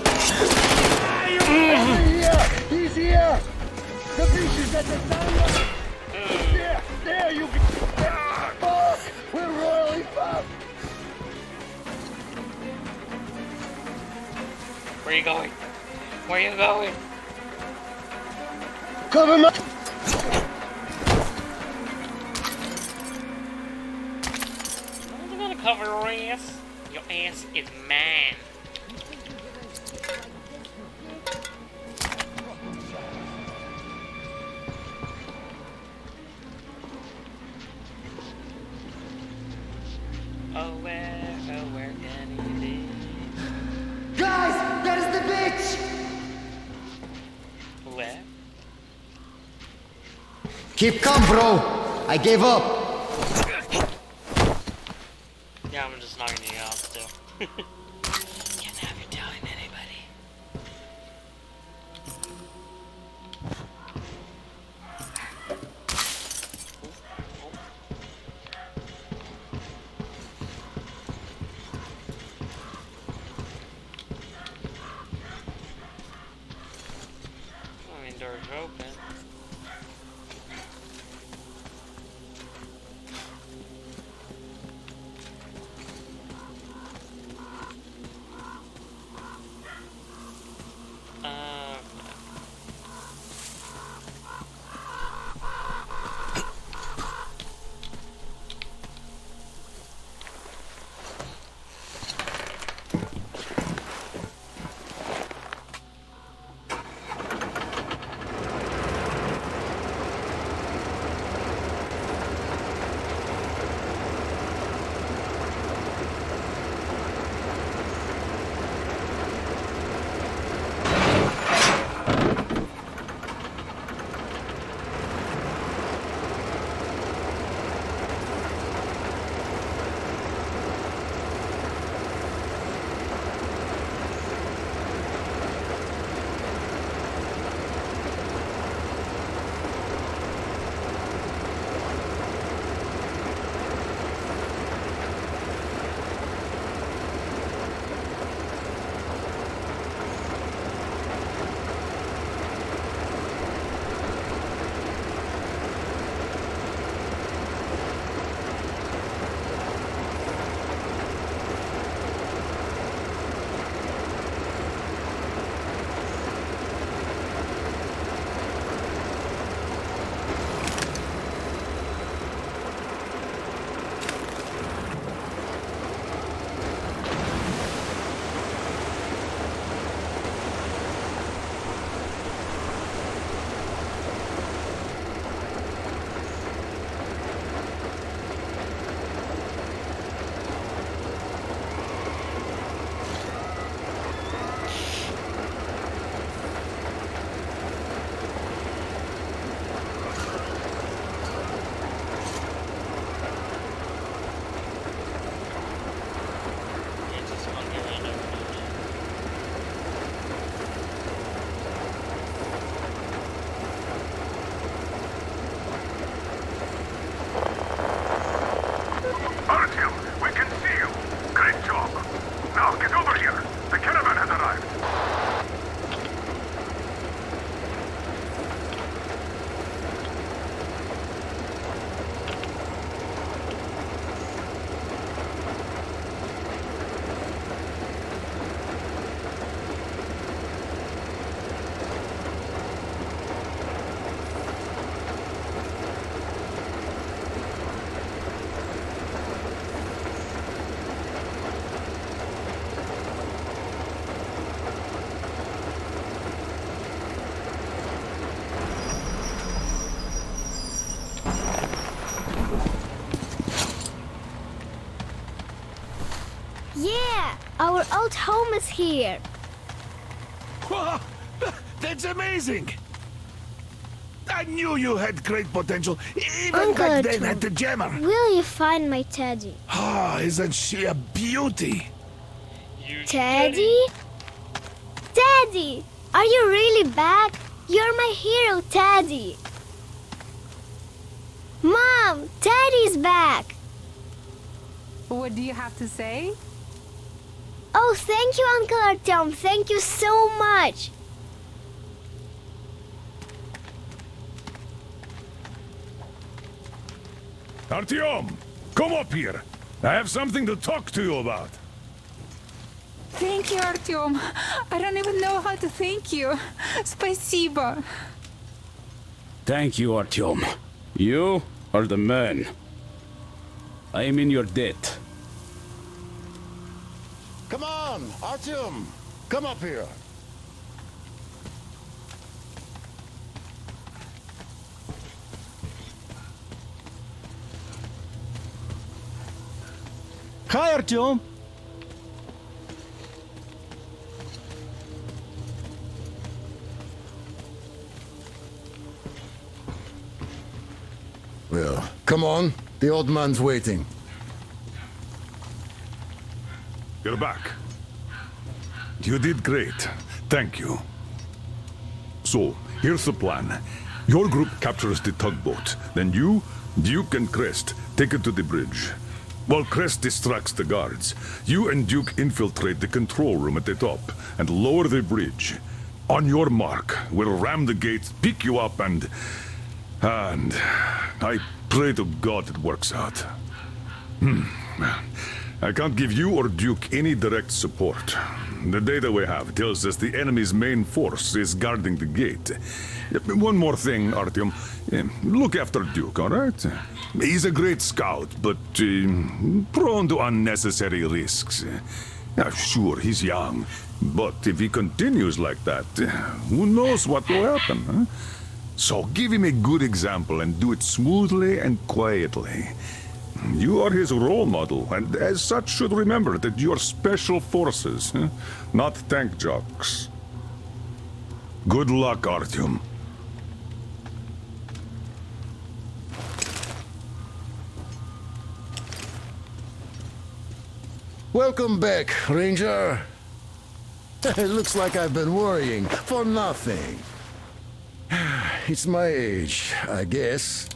here! He's here! The bitch is at the time. There, you fuck! We're royally fucked! Where you going? Where you going? Cover my... I'm gonna cover your ass. Your ass is mine. Oh, where can he be? Guys, that is the bitch! Where? Keep calm, bro. I gave up. Yeah, I'm just knocking you out still. Can't have you telling anybody. I mean, doors are open. Yeah, our old home is here. Wow, that's amazing! I knew you had great potential, even Uncle back then Artyom, at the Jammer. Will you find my Teddy? Ah, isn't she a beauty? You Teddy? Teddy! Are you really back? You're my hero, Teddy! Mom, Teddy's back! What do you have to say? Oh, thank you, Uncle Artyom. Thank you so much. Artyom, come up here. I have something to talk to you about. Thank you, Artyom. I don't even know how to thank you. Спасибо. Thank you, Artyom. You are the man. I am in your debt. Come on, Artyom. Come up here. Hi, Artyom. Well, come on. The old man's waiting. You're back. You did great. Thank you. So, here's the plan. Your group captures the tugboat. Then you, Duke, and Crest take it to the bridge. While Crest distracts the guards, you and Duke infiltrate the control room at the top and lower the bridge. On your mark, we'll ram the gates, pick you up, and I pray to God it works out. I can't give you or Duke any direct support. The data we have tells us the enemy's main force is guarding the gate. One more thing, Artyom. Look after Duke, all right? He's a great scout, but prone to unnecessary risks. Sure, he's young, but if he continues like that, who knows what will happen, huh? So give him a good example and do it smoothly and quietly. You are his role model, and as such should remember that you're special forces, not tank jocks. Good luck, Artyom. Welcome back, Ranger. It looks like I've been worrying for nothing. It's my age, I guess.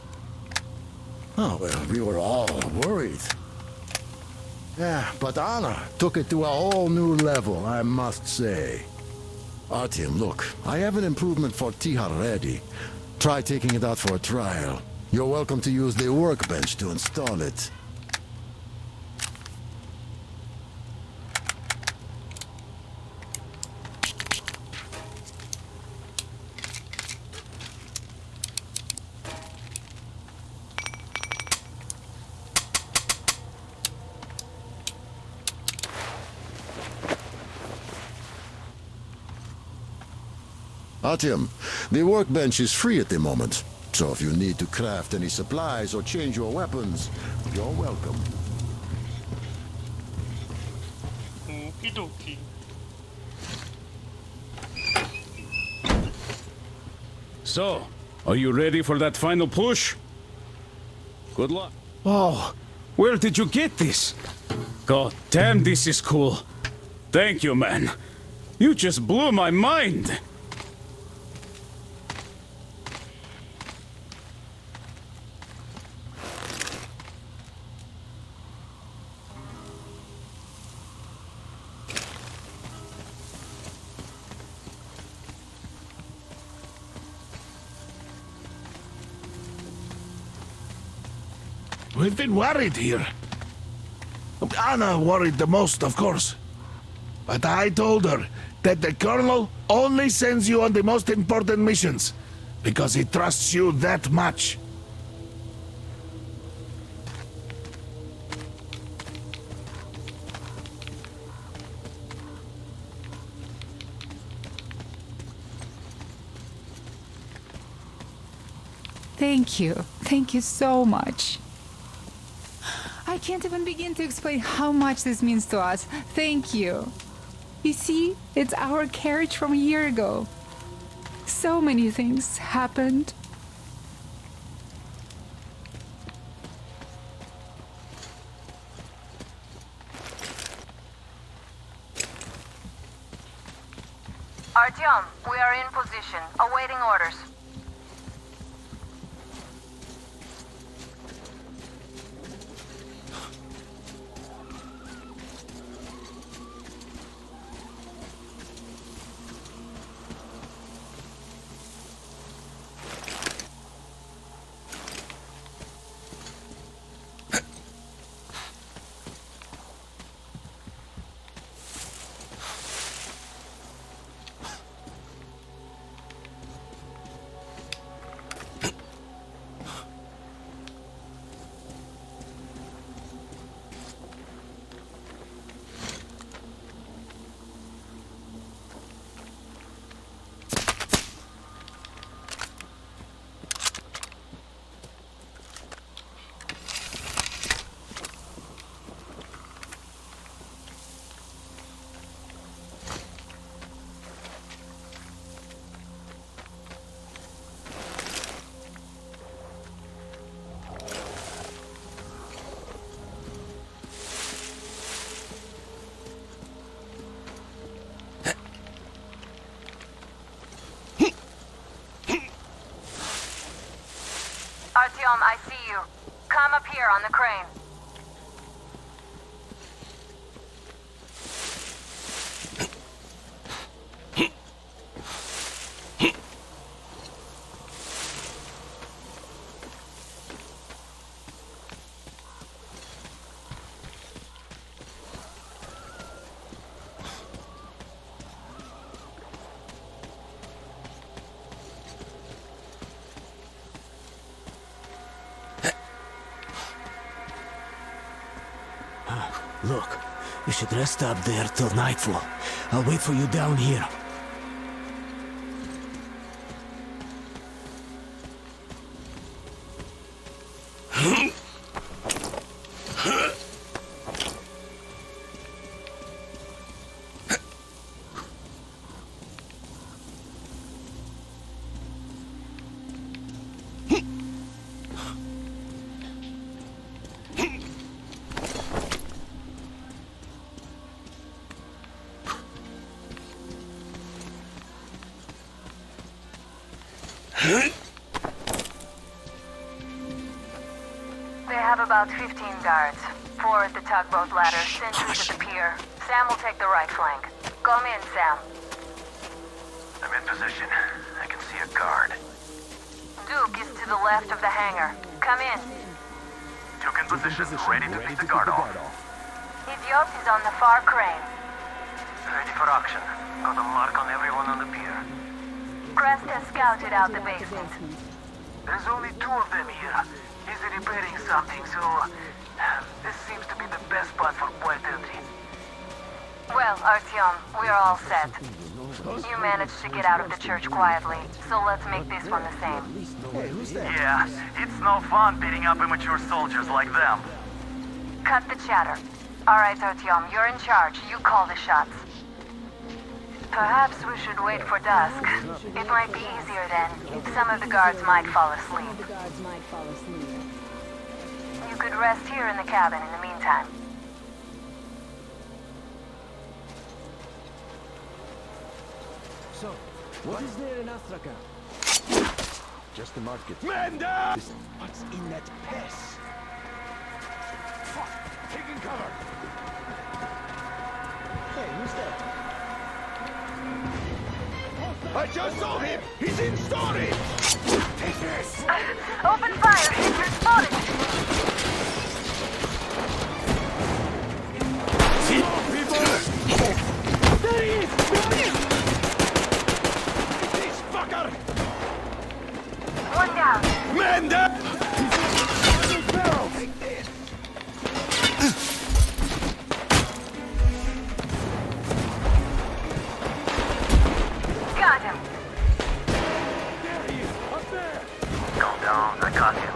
Oh, well, we were all worried. Yeah, but Anna took it to a whole new level, I must say. Artyom, look, I have an improvement for Tihar ready. Try taking it out for a trial. You're welcome to use the workbench to install it. Artyom, the workbench is free at the moment, so if you need to craft any supplies or change your weapons, you're welcome. Okie dokie. So, are you ready for that final push? Good luck. Oh, where did you get this? God damn, this is cool. Thank you, man. You just blew my mind. We've been worried here. Anna worried the most, of course. But I told her that the Colonel only sends you on the most important missions, because he trusts you that much. Thank you. Thank you so much. I I can't even begin to explain how much this means to us. Thank you. You see, it's our carriage from a year ago. So many things happened. Artyom, we are in position, awaiting orders. Artyom, I see you. Come up here on the crane. Look, you should rest up there till nightfall. I'll wait for you down here. They have about 15 guards. 4 at the tugboat ladder, sentries at the pier. Sam will take the right flank. Come in, Sam. I'm in position. I can see a guard. Duke is to the left of the hangar. Come in. Duke in position, ready to take the guard off. Idiot is on the far crane. Ready for action. Got a mark on everyone on the pier. Crest has scouted out the basement. There's only 2 of them here. He's repairing something, so this seems to be the best spot for quiet entry. Well, Artyom, we're all set. You managed to get out of the church quietly, so let's make this one the same. Yeah, it's no fun beating up immature soldiers like them. Cut the chatter. All right, Artyom, you're in charge. You call the shots. Perhaps we should wait for dusk. It might be easier then. Some of the guards might fall asleep. You could rest here in the cabin in the meantime. So, what is there in Astrakhan? Just the market. Menda! What's in that piss? Fuck! Taking cover! Hey, who's that? I just saw him! He's in storage! Take this! Open fire! Hit your spotted! There he is! This fucker! One down. Menda! Take this! Got him. There he is! Up there! Calm down, I got him.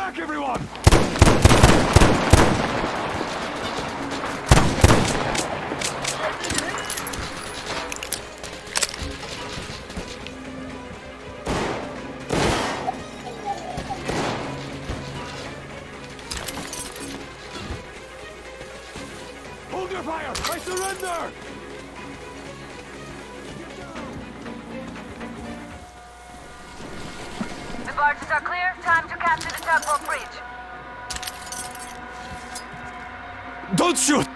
back, everyone! Hold your fire! I surrender! The barges are clear. Time to capture the tugboat bridge. Don't shoot!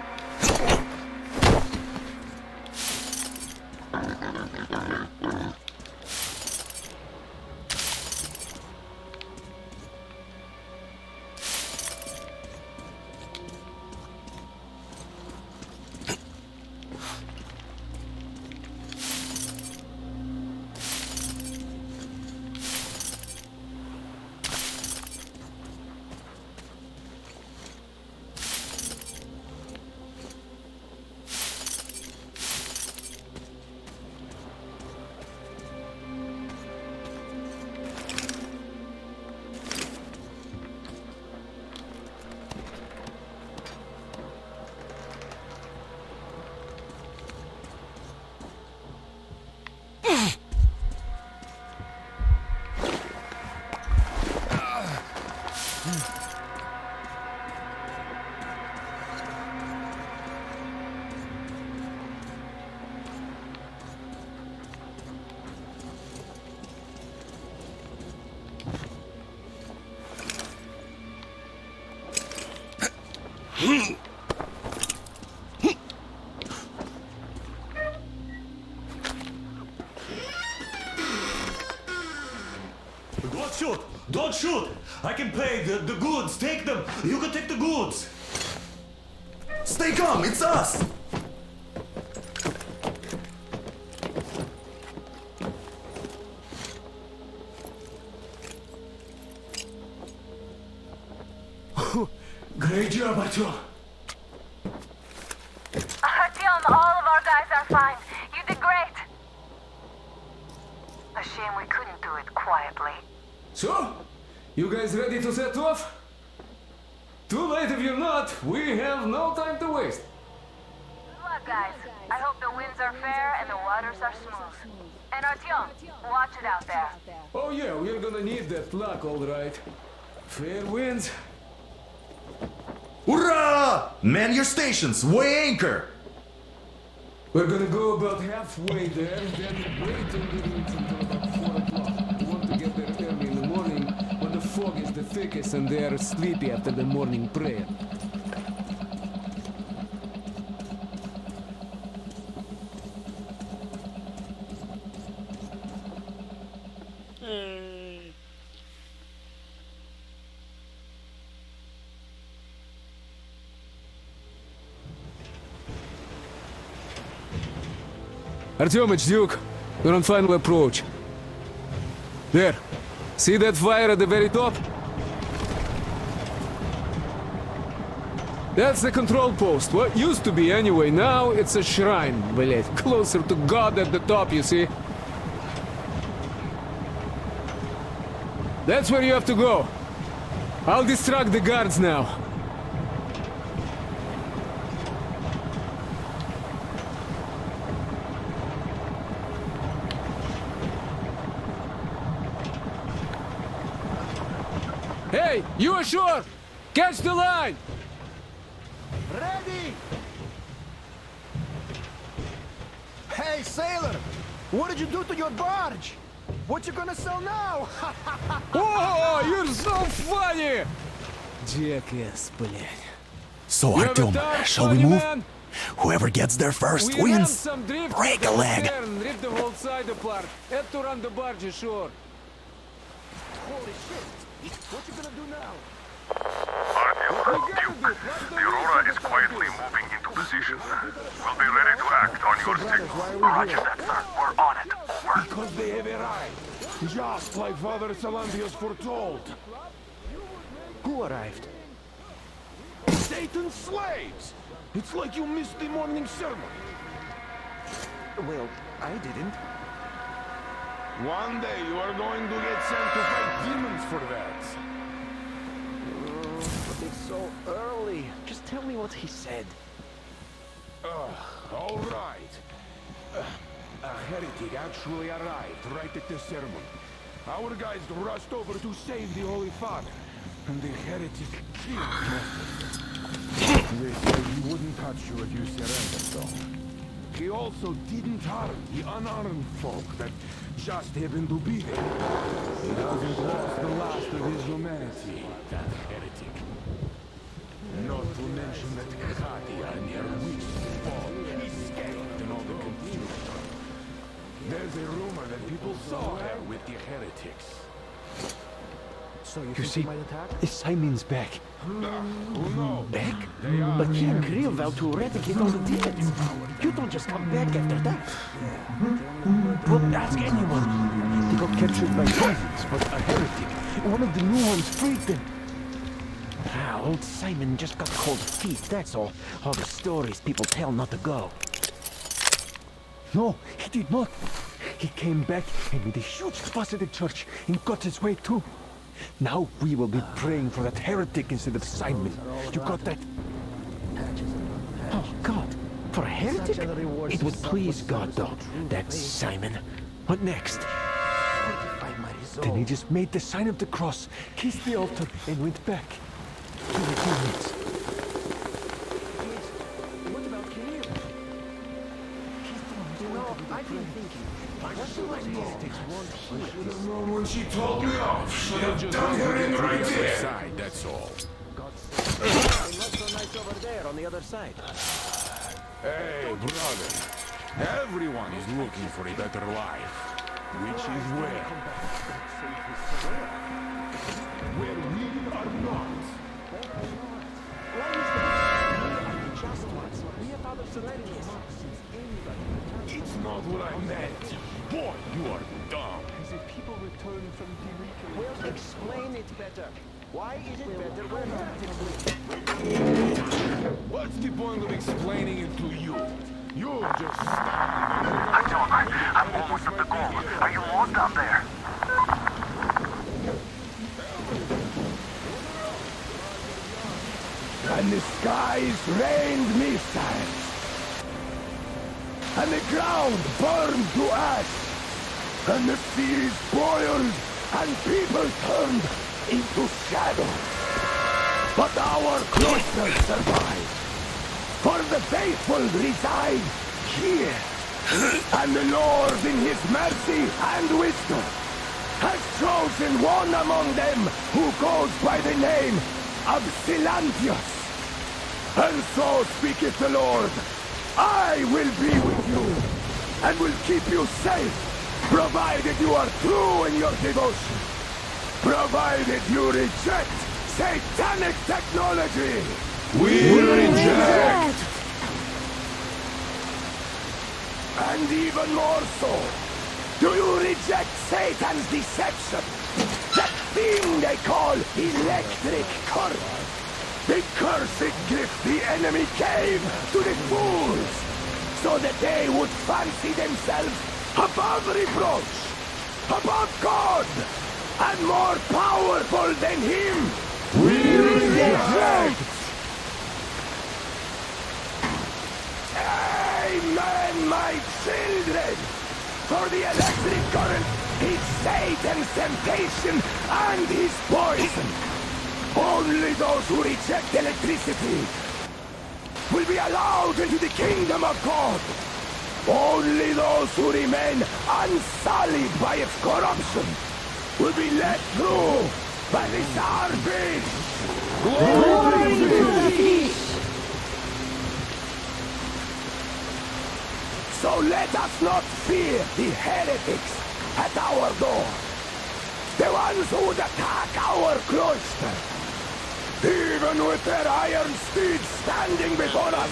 Don't shoot! Don't shoot! I can pay the goods. Take them. You can take the goods. Stay calm. It's us. Great job, Artyom. Artyom, all of our guys are fine. You did great. A shame we couldn't do it quietly. So, you guys ready to set off? Too late if you're not. We have no time to waste. Good luck, guys. I hope the winds are fair and the waters are smooth. And Artyom, watch it out there. Oh yeah, we're gonna need that luck, all right. Fair winds. Hurrah! Man your stations. Weigh anchor. We're gonna go about halfway there, then wait on the routes until about 4 o'clock. We want to get there early in the morning when the fog is the thickest and they are sleepy after the morning prayer. Artyom, it's Duke. We're on final approach. There. See that fire at the very top? That's the control post. What used to be anyway. Now it's a shrine, блять. Closer to God at the top, you see? That's where you have to go. I'll distract the guards now. Hey, you ashore! Catch the line! Ready! Hey, sailor! What did you do to your barge? What you gonna sell now? Oh, you're so funny! Jackass, блядь. So, You have a Artyom, dark, shall we funny move? man? Whoever gets there first We ran wins. some drift Break to a the leg. stern, rip the whole side apart. Had to run the barge ashore. Holy shit! What you gonna do now? Artyom, Duke, the Aurora is quietly moving into position. We'll be ready to act on your signal. Roger that, sir. We're on it. Over. Because they have arrived. Just like Father Salantius foretold. Who arrived? Satan's slaves! It's like you missed the morning sermon. Well, I didn't. One day you are going to get sent to fight demons for that. tell me what he said. All right. A heretic actually arrived right at the ceremony. Our guys rushed over to save the Holy Father, and the heretic killed most of them. They said he wouldn't touch you if you surrendered, though. He also didn't harm the unarmed folk that just happened to be there. He hasn't lost the last of his humanity, that heretic. Not to mention that Katia and her witch spawn escaped in all the confusion. There's a rumor that people saw her with the heretics. So you see, Simon's back. No. Back? But he and Krill vowed to eradicate all the demons. You don't just come back after that. But ask anyone. They got captured by demons, but a heretic. One of the new ones freed them. Ah, old Simon just got cold feet, that's all. All the stories people tell not to go. No, he did not. He came back and made a huge fuss at the church and got his way too. Now we will be praying for that heretic instead of Simon. You got that? Oh, God. For a heretic? It would please God, though. That's Simon. What next? Then he just made the sign of the cross, kissed the altar, and went back to the demons. What about Kirill? You know, I've been thinking, what do my heretics want here? When she told me off, should have just done her in right there. Side, that's all. What's so nice over there on the other side? Hey, brother. Everyone is looking for a better life. Which is where? Where we are not. It's not what I meant. Boy, you are dumb. As if people return from the weekend. Well, explain it better. Why is it better we're not? What's the point of explaining it to you? You're just... I'm almost at the goal. Are you all down there? And the skies rained missiles. And the ground burned to ash. And the seas boiled and people turned into shadow. But our cloister survived. For the faithful reside here. And the Lord in his mercy and wisdom has chosen one among them who goes by the name of Silantius. And so speaketh the Lord, I will be with you, and will keep you safe, provided you are true in your devotion, provided you reject satanic technology. We reject! And even more so, do you reject Satan's deception? That thing they call electric current. The cursed gift the enemy gave to the fools, so that they would fancy themselves above reproach, above God, and more powerful than Him. We reject! Amen, my children! For the electric current is Satan's temptation and his poison. Only those who reject electricity will be allowed into the kingdom of God. Only those who remain unsullied by its corruption will be let through by this our beast. Glory to the beast! So let us not fear the heretics at our door. The ones who would attack our cloister. Even with their iron steeds standing before us,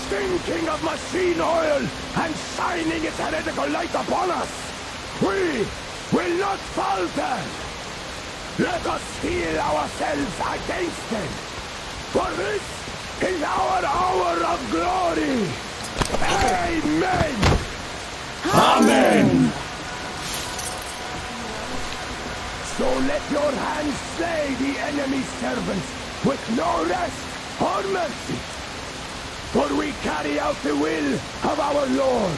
stinking of machine oil and shining its heretical light upon us, we will not falter. Let us steel ourselves against them, for this is our hour of glory. Amen! Amen! So let your hands slay the enemy's servants with no rest or mercy. For we carry out the will of our Lord,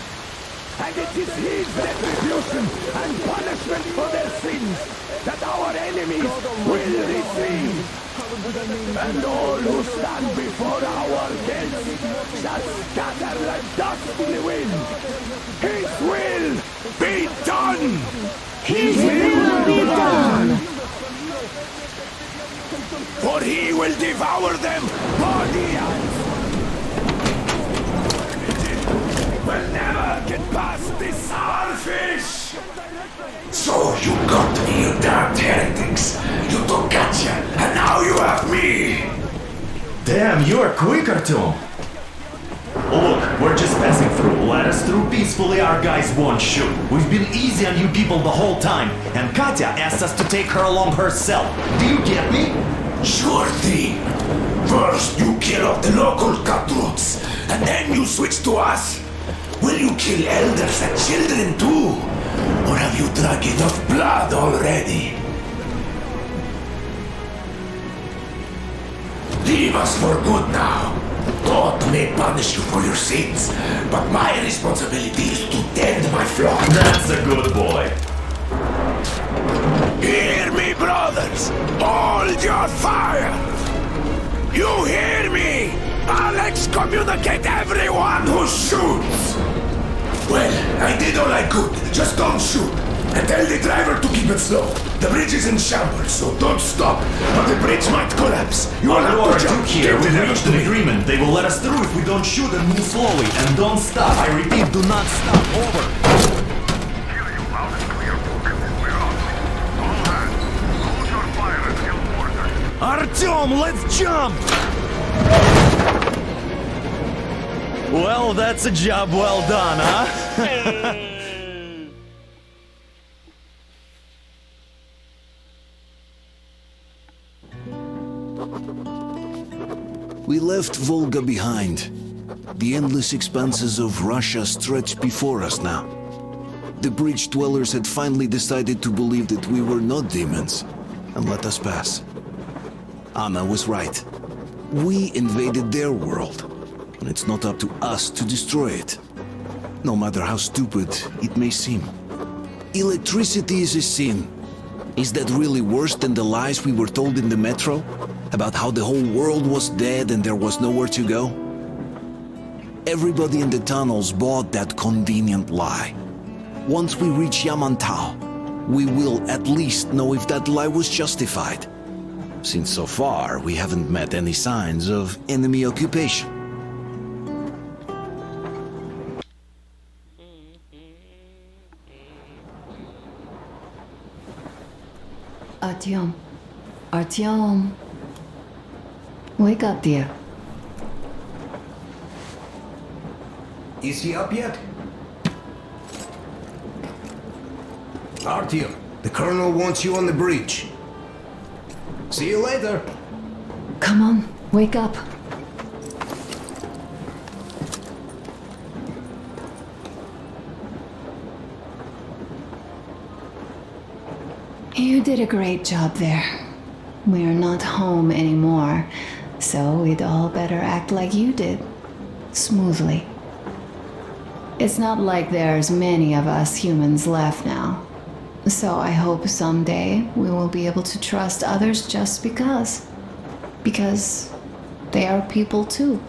and it is his retribution and punishment for their sins that our enemies will receive. And all who stand before our gates shall scatter like dust in the wind. His will be done! His will be done! For he will devour them body and will never get past this starfish! So you got me, you damned heretics. You took Katya, and now you have me. Damn, you are quick, Artyom. Look, we're just passing through. Let us through peacefully, our guys won't shoot. We've been easy on you people the whole time, and Katya asked us to take her along herself. Do you get me? Sure thing. First you kill off the local cutthroats, and then you switch to us. Will you kill elders and children too? Or have you drunk enough blood already? Leave us for good now. God may punish you for your sins, but my responsibility is to tend my flock. That's a good boy. Hear me, brothers! Hold your fire! You hear me? I'll excommunicate everyone who shoots! Well, I did all I could. Just don't shoot. And tell the driver to keep it slow. The bridge is in shambles, so don't stop. But the bridge might collapse. You will have to jump. Here, Get we've it reached to an me. agreement. They will let us through if we don't shoot and move slowly. And don't stop. I repeat, do not stop. Over. Artyom, let's jump! Well, that's a job well done, huh? We left Volga behind. The endless expanses of Russia stretched before us now. The bridge dwellers had finally decided to believe that we were not demons and let us pass. Anna was right. We invaded their world, and it's not up to us to destroy it, no matter how stupid it may seem. Electricity is a sin. Is that really worse than the lies we were told in the metro? About how the whole world was dead and there was nowhere to go? Everybody in the tunnels bought that convenient lie. Once we reach Yamantau, we will at least know if that lie was justified. Since so far, we haven't met any signs of enemy occupation. Artyom. Artyom. Wake up, dear. Is he up yet? Artyom, the colonel wants you on the bridge. See you later. Come on, wake up. You did a great job there. We are not home anymore, so we'd all better act like you did. Smoothly. It's not like there's many of us humans left now. So I hope someday we will be able to trust others just because. Because they are people too.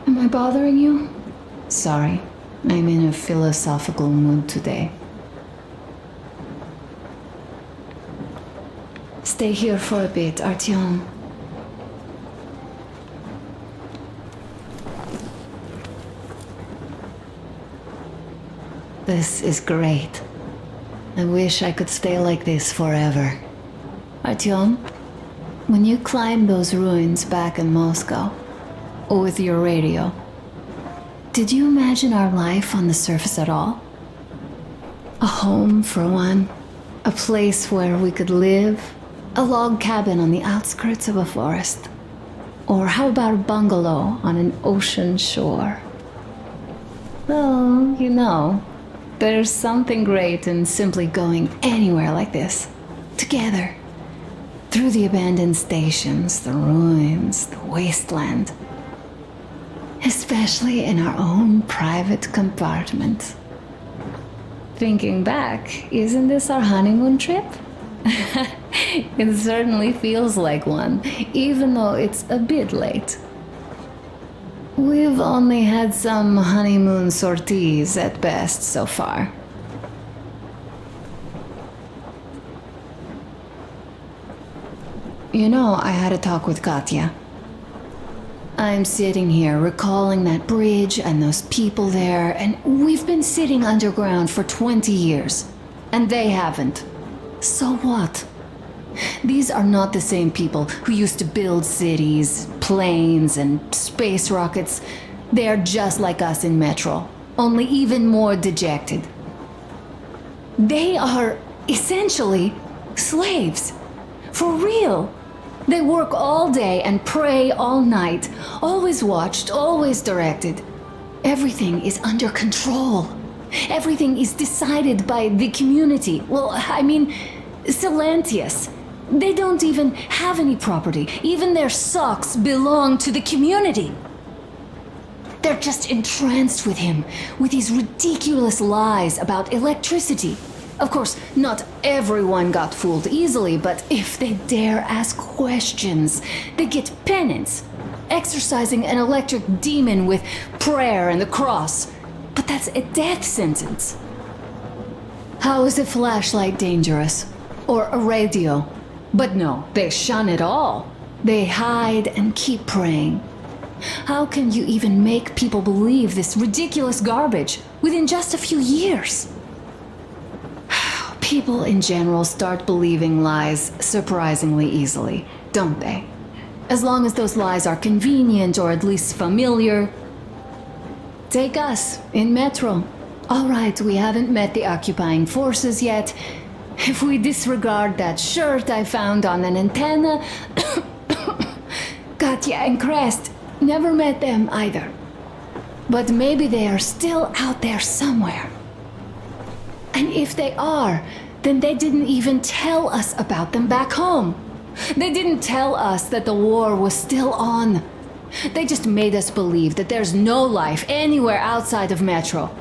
Am I bothering you? Sorry, I'm in a philosophical mood today. Stay here for a bit, Artyom. This is great. I wish I could stay like this forever. Artyom, when you climbed those ruins back in Moscow, with your radio, did you imagine our life on the surface at all? A home, for one. A place where we could live. A log cabin on the outskirts of a forest. Or how about a bungalow on an ocean shore? Well, you know, there's something great in simply going anywhere like this. Together. Through the abandoned stations, the ruins, the wasteland. Especially in our own private compartment. Thinking back, isn't this our honeymoon trip? It certainly feels like one, even though it's a bit late. We've only had some honeymoon sorties at best so far. You know, I had a talk with Katya. I'm sitting here recalling that bridge and those people there, and we've been sitting underground for 20 years, and they haven't. So what? These are not the same people who used to build cities, planes, and space rockets. They are just like us in Metro, only even more dejected. They are essentially slaves. For real. They work all day and pray all night, always watched, always directed. Everything is under control. Everything is decided by the community. Well, I mean, Silantius. They don't even have any property. Even their socks belong to the community. They're just entranced with him, with his ridiculous lies about electricity. Of course, not everyone got fooled easily, but if they dare ask questions, they get penance, exorcising an electric demon with prayer and the cross. But that's a death sentence. How is a flashlight dangerous? Or a radio? But no, they shun it all. They hide and keep praying. How can you even make people believe this ridiculous garbage within just a few years? People in general start believing lies surprisingly easily, don't they? As long as those lies are convenient or at least familiar. Take us, in Metro. All right, we haven't met the occupying forces yet. If we disregard that shirt I found on an antenna... Katya and Crest, never met them either. But maybe they are still out there somewhere. And if they are, then they didn't even tell us about them back home. They didn't tell us that the war was still on. They just made us believe that there's no life anywhere outside of Metro.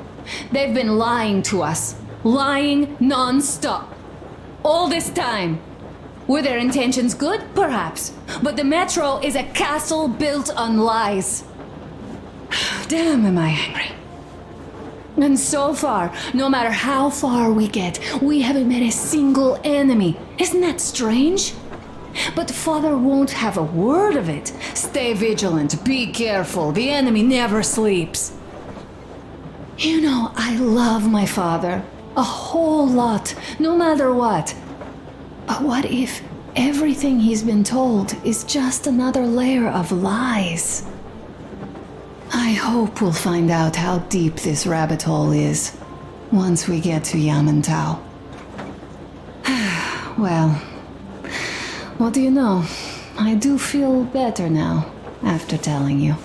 They've been lying to us. Lying non-stop. All this time. Were their intentions good? Perhaps. But the Metro is a castle built on lies. Damn, am I angry. And so far, no matter how far we get, we haven't met a single enemy. Isn't that strange? But Father won't have a word of it. Stay vigilant, be careful, the enemy never sleeps. You know, I love my father. A whole lot, no matter what. But what if everything he's been told is just another layer of lies? I hope we'll find out how deep this rabbit hole is once we get to Yamantau. Well, what do you know? I do feel better now after telling you.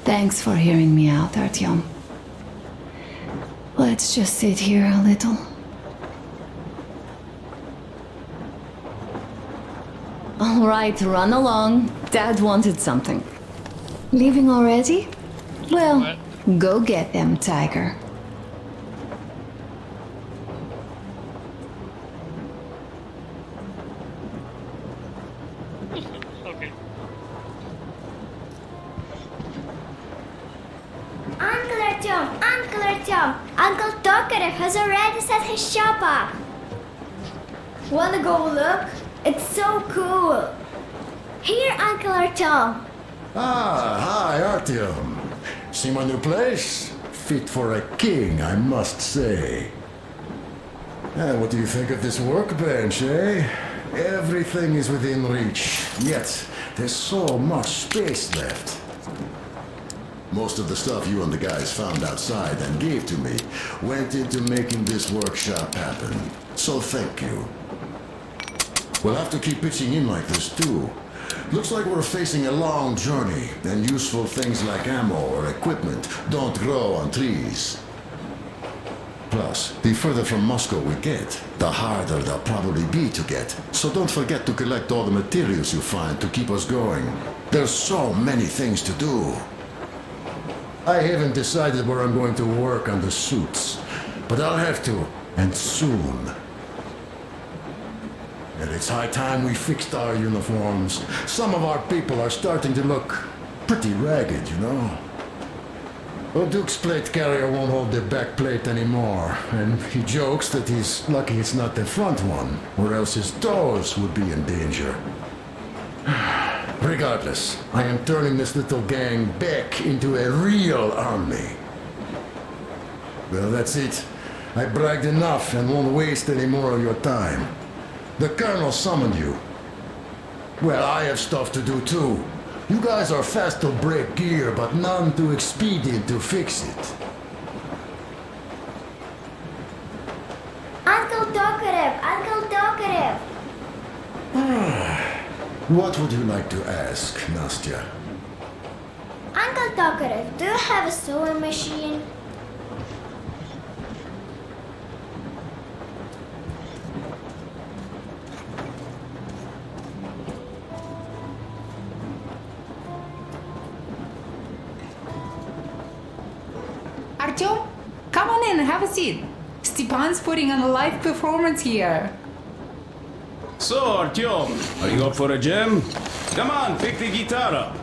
Thanks for hearing me out, Artyom. Let's just sit here a little. All right, run along. Dad wanted something. Leaving already? Well, go get them, Tiger. Okay. Uncle Artyom, Uncle Tokarev has already set his shop up. Wanna go look? It's so cool. Here, Uncle Artyom. Ah, hi, Artyom. See my new place? Fit for a king, I must say. And what do you think of this workbench, eh? Everything is within reach, yet there's so much space left. Most of the stuff you and the guys found outside and gave to me went into making this workshop happen. So thank you. We'll have to keep pitching in like this too. Looks like we're facing a long journey, and useful things like ammo or equipment don't grow on trees. Plus, the further from Moscow we get, the harder they'll probably be to get. So don't forget to collect all the materials you find to keep us going. There's so many things to do. I haven't decided where I'm going to work on the suits, but I'll have to, and soon. And it's high time we fixed our uniforms. Some of our people are starting to look pretty ragged, you know. Duke's plate carrier won't hold the back plate anymore, and he jokes that he's lucky it's not the front one, or else his toes would be in danger. Regardless, I am turning this little gang back into a real army. Well, that's it. I bragged enough and won't waste any more of your time. The Colonel summoned you. Well, I have stuff to do too. You guys are fast to break gear, but none too expedient to fix it. Uncle Tokarev! Uncle Tokarev! What would you like to ask, Nastya? Uncle Tokarev, do you have a sewing machine? Artyom, come on in, have a seat. Stepan's putting on a live performance here. So, Artyom, are you up for a jam? Come on, pick the guitar up.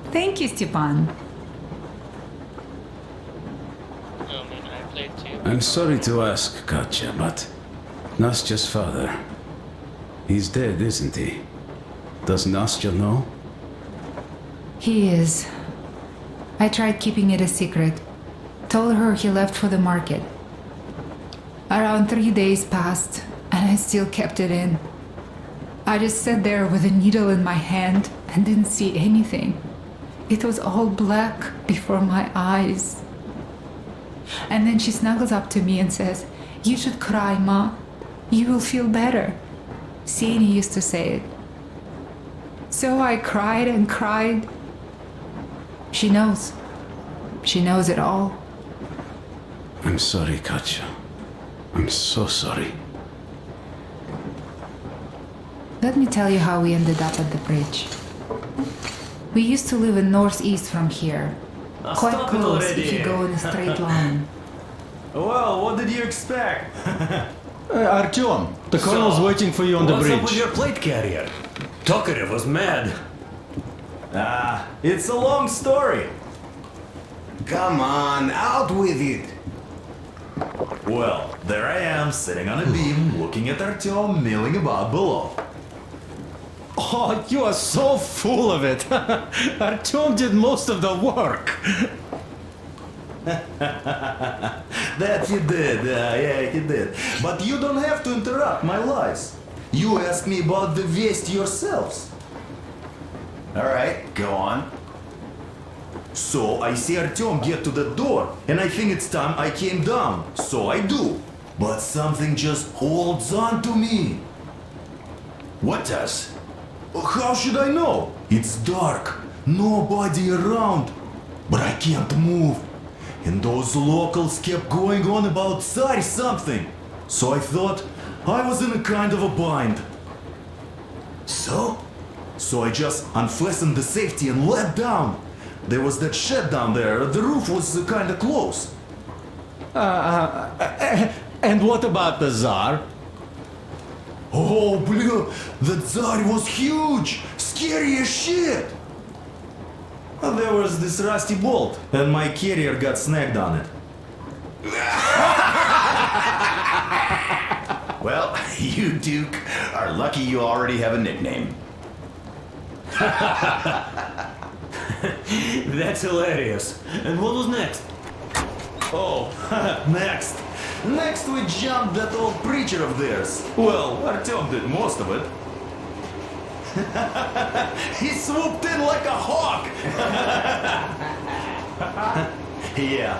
Thank you, Stepan. Oh man, I played too. I'm sorry to ask, Katya, but Nastya's father, he's dead, isn't he? Does Nastya know? He is. I tried keeping it a secret. Told her he left for the market. Around 3 days passed, and I still kept it in. I just sat there with a needle in my hand and didn't see anything. It was all black before my eyes. And then she snuggles up to me and says, "You should cry, Ma. You will feel better." Sieni used to say it. So I cried and cried. She knows. She knows it all. I'm sorry, Katya. I'm so sorry. Let me tell you how we ended up at the bridge. We used to live in northeast from here. Quite close if you go in a straight line. Well, what did you expect? Artyom, the colonel's waiting for you on the bridge. What's up with your plate carrier? Tokarev was mad. It's a long story. Come on, out with it. Well, there I am, sitting on a beam, looking at Artyom milling about below. Oh, you are so full of it. Artyom did most of the work. That he did, yeah, he did. But you don't have to interrupt my lies. You asked me about the Vest yourselves. Alright, go on. So I see Artyom get to the door, and I think it's time I came down. So I do. But something just holds on to me. What does? How should I know? It's dark, nobody around. But I can't move. and those locals kept going on about Tsar something. So I thought I was in a kind of a bind. So? So I just unfastened the safety and let down. There was that shed down there. The roof was kind of close. And what about the Tsar? Oh, bleh, the Tsar was huge, scary as shit. Well, there was this rusty bolt, and my carrier got snagged on it. Well, you, Duke, are lucky you already have a nickname. That's hilarious. And what was next? Oh, next. Next we jumped that old preacher of theirs. Well, Artyom did most of it. He swooped in like a hawk. Yeah,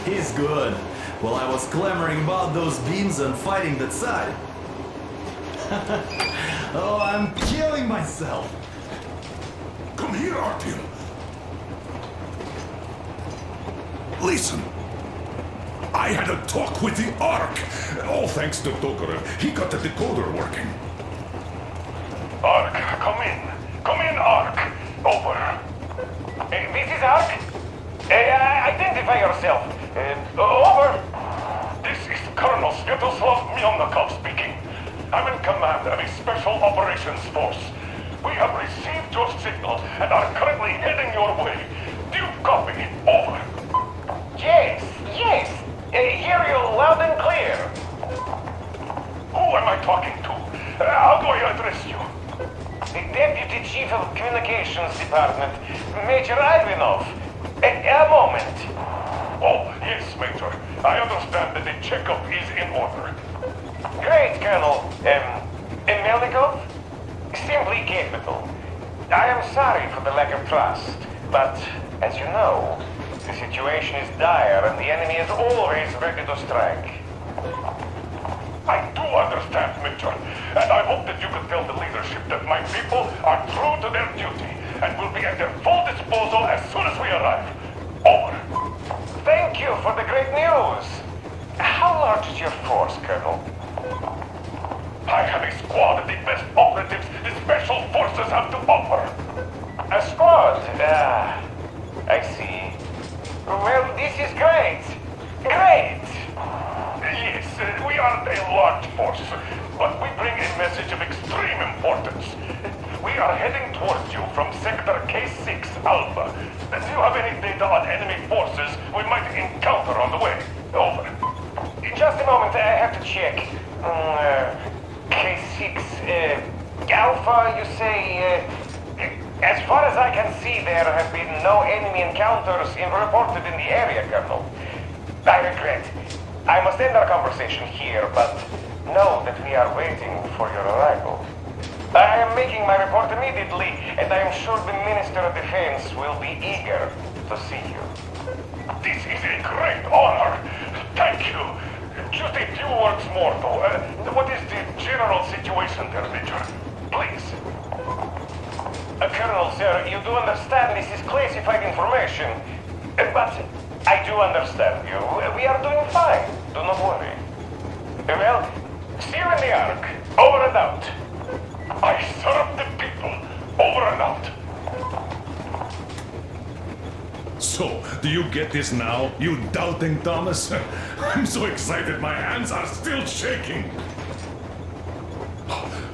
he's good. While I was clamoring about those beams and fighting that side. Oh, I'm killing myself. Come here, Artyom. Listen. I had a talk with the Ark. All thanks to Tokarev. He got the decoder working. Ark, come in. Come in, Ark. Over. This is Ark? Identify yourself. Over. This is Colonel Sviatoslav Myelnikov speaking. I'm in command of a special operations force. We have received your signal and are currently heading your way. Do you copy? Over. Yes. Hear you loud and clear. Who am I talking to? How do I address you? The Deputy Chief of Communications Department, Major Ivanov. A moment. Oh, yes, Major. I understand that the checkup is in order. Great, Colonel. Melnikov? Simply capital. I am sorry for the lack of trust, but, as you know, the situation is dire and the enemy is always ready to strike. I do understand, Major, and I hope that you can tell the leadership that my people are true to their duty and will be at their full disposal as soon as we arrive. Over. Thank you for the great news. How large is your force, Colonel? I have a squad of the best operatives the Special Forces have to offer. A squad? I see. Well, this is great. Great! Yes, we aren't a large force, but we bring a message of extreme importance. We are heading towards you from Sector K6 Alpha. Do you have any data on enemy forces we might encounter on the way? Over. Just a moment, I have to check. K6 Alpha, you say? As far as I can see, there have been no enemy encounters reported in the area, Colonel. I regret. I must end our conversation here, but know that we are waiting for your arrival. I am making my report immediately, and I am sure the Minister of Defense will be eager to see you. This is a great honor. Thank you. Just a few words more, though. What is the general situation there, Major? Please. Colonel, sir, you do understand this is classified information. But I do understand you. We are doing fine. Do not worry. Well, see you in the Ark. Over and out. I serve the people. Over and out. So, do you get this now, you doubting Thomas? I'm so excited my hands are still shaking.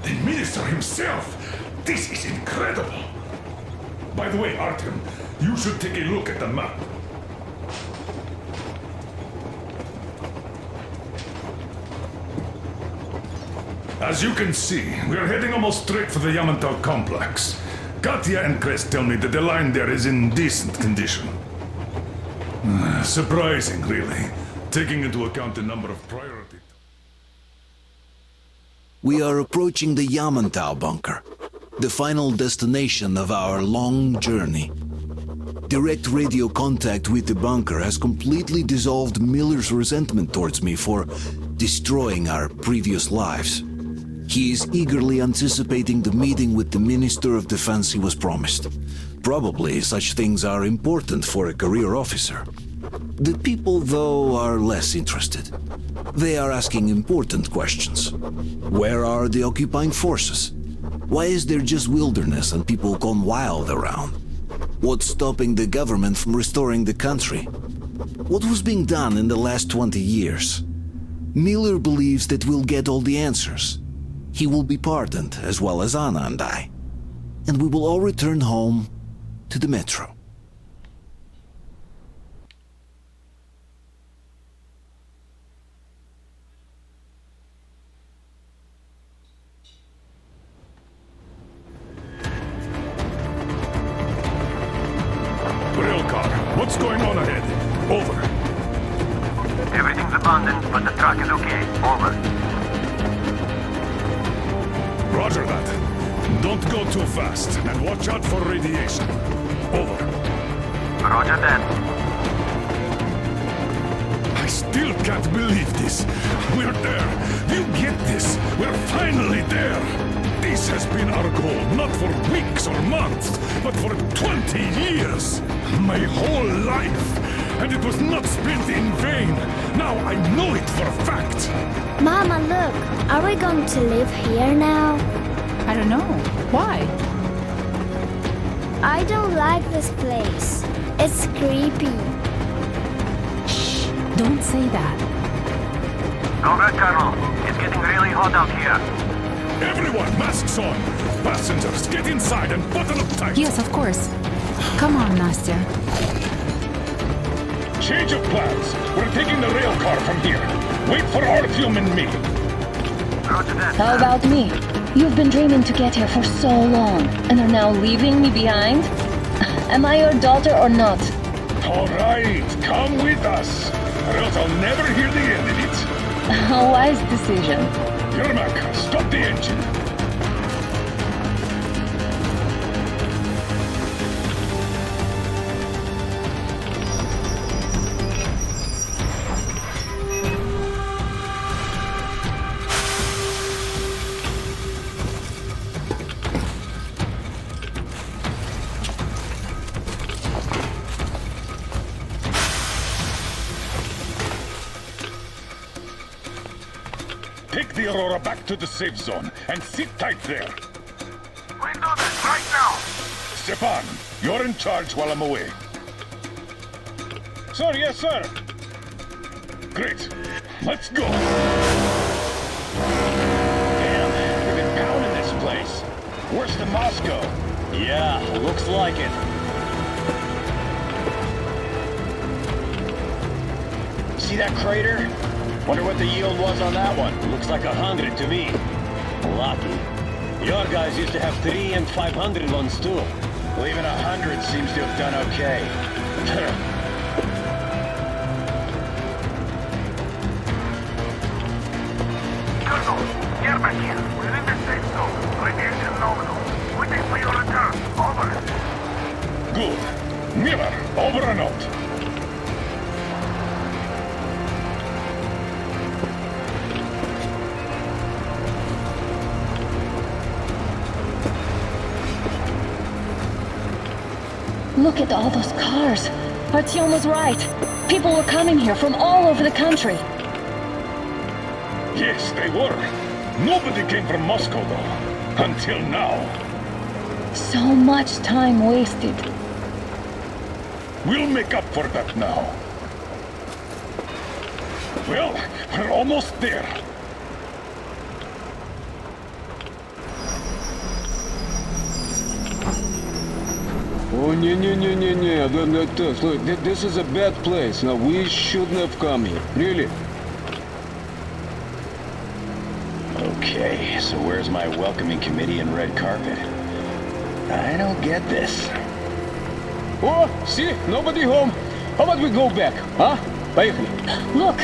The minister himself! This is incredible! By the way, Artyom, you should take a look at the map. As you can see, we're heading almost straight for the Yamantau complex. Katya and Crest tell me that the line there is in decent condition. Surprising, really, taking into account the number of priority. We are approaching the Yamantau bunker, the final destination of our long journey. Direct radio contact with the bunker has completely dissolved Miller's resentment towards me for destroying our previous lives. He is eagerly anticipating the meeting with the Minister of Defense he was promised. Probably such things are important for a career officer. The people, though, are less interested. They are asking important questions. Where are the occupying forces? Why is there just wilderness and people gone wild around? What's stopping the government from restoring the country? What was being done in the last 20 years? Miller believes that we'll get all the answers. He will be pardoned, as well as Anna and I. And we will all return home to the Metro. Railcar, what's going on ahead? Over. Everything's abandoned, but the truck is okay. Over. Roger that. Don't go too fast, and watch out for radiation. Over. Roger that. I still can't believe this. We're there. You get this? We're finally there. This has been our goal, not for weeks or months, but for 20 years. My whole life. And it was not spent in vain. Now I know it for a fact. Mama, look. Are we going to live here now? I don't know. Why? I don't like this place. It's creepy. Shh. Don't say that. Go back, Colonel. It's getting really hot out here. Everyone, masks on! Passengers, get inside and button up tight! Yes, of course. Come on, Nastya. Change of plans. We're taking the rail car from here. Wait for Artyom and me. How about me? You've been dreaming to get here for so long, and are now leaving me behind? Am I your daughter or not? All right, come with us, or else I'll never hear the end of it. A wise decision. Yermak, stop the engine. Take the Aurora back to the safe zone and sit tight there. We do this right now. Stepan, you're in charge while I'm away. Sir, yes, sir. Great. Let's go. Damn, we've been pounding this place. Worse than Moscow. Yeah, looks like it. See that crater? Wonder what the yield was on that one. Looks like 100 to me. Lucky. Your guys used to have 3 and 500 ones too. Well, even 100 seems to have done okay. Colonel, Yermak here. We're in the safe zone. Radiation nominal. Waiting for your return. Over. Good. Miller, over and out. Look at all those cars. Artyom was right. People were coming here from all over the country. Yes, they were. Nobody came from Moscow, though. Until now. So much time wasted. We'll make up for that now. Well, we're almost there. Oh, look, this is a bad place. Now, we shouldn't have come here. Really. Okay, so where's my welcoming committee and red carpet? I don't get this. Oh, see? Nobody home. How about we go back, huh? Поехали. Look!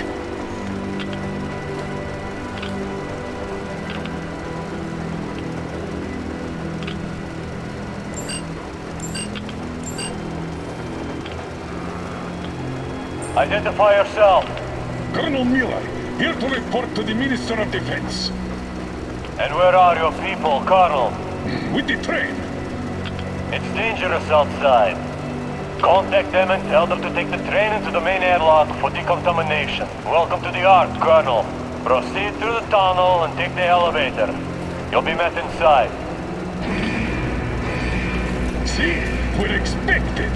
Identify yourself. Colonel Miller, here to report to the Minister of Defense. And where are your people, Colonel? With the train. It's dangerous outside. Contact them and tell them to take the train into the main airlock for decontamination. Welcome to the Ark, Colonel. Proceed through the tunnel and take the elevator. You'll be met inside. See? We're expected.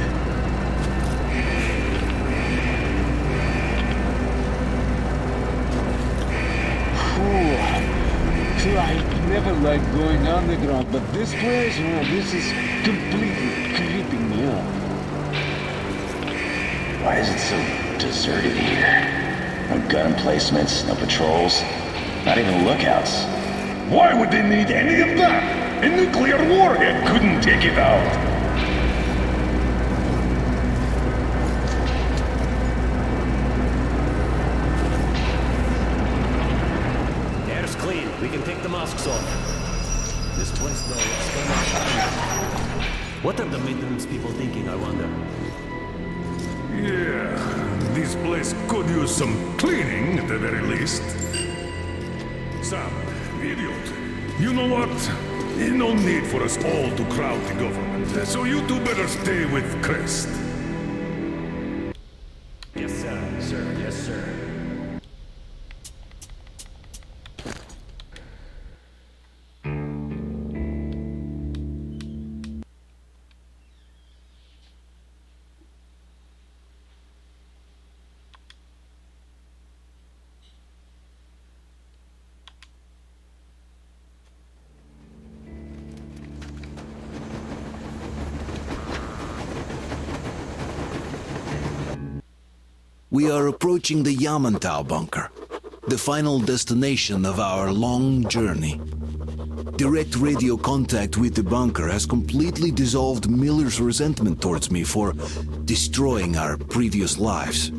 I never liked going underground, but this place, this is completely creeping me out. Why is it so deserted here? No gun emplacements, no patrols, not even lookouts. Why would they need any of that? A nuclear warhead couldn't take it out. Air's clean. We can take the masks off. This place, though, looks kind of shiny. What are the maintenance people thinking, I wonder? Yeah, this place could use some cleaning at the very least. Sam, idiot. You know what? No need for us all to crowd the government. So you two better stay with Crest. Yes, sir. Sir, yes, sir. We are approaching the Yamantau bunker, the final destination of our long journey. Direct radio contact with the bunker has completely dissolved Miller's resentment towards me for destroying our previous lives.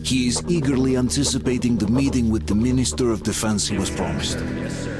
He is eagerly anticipating the meeting with the Minister of Defense he was promised. Yes, sir.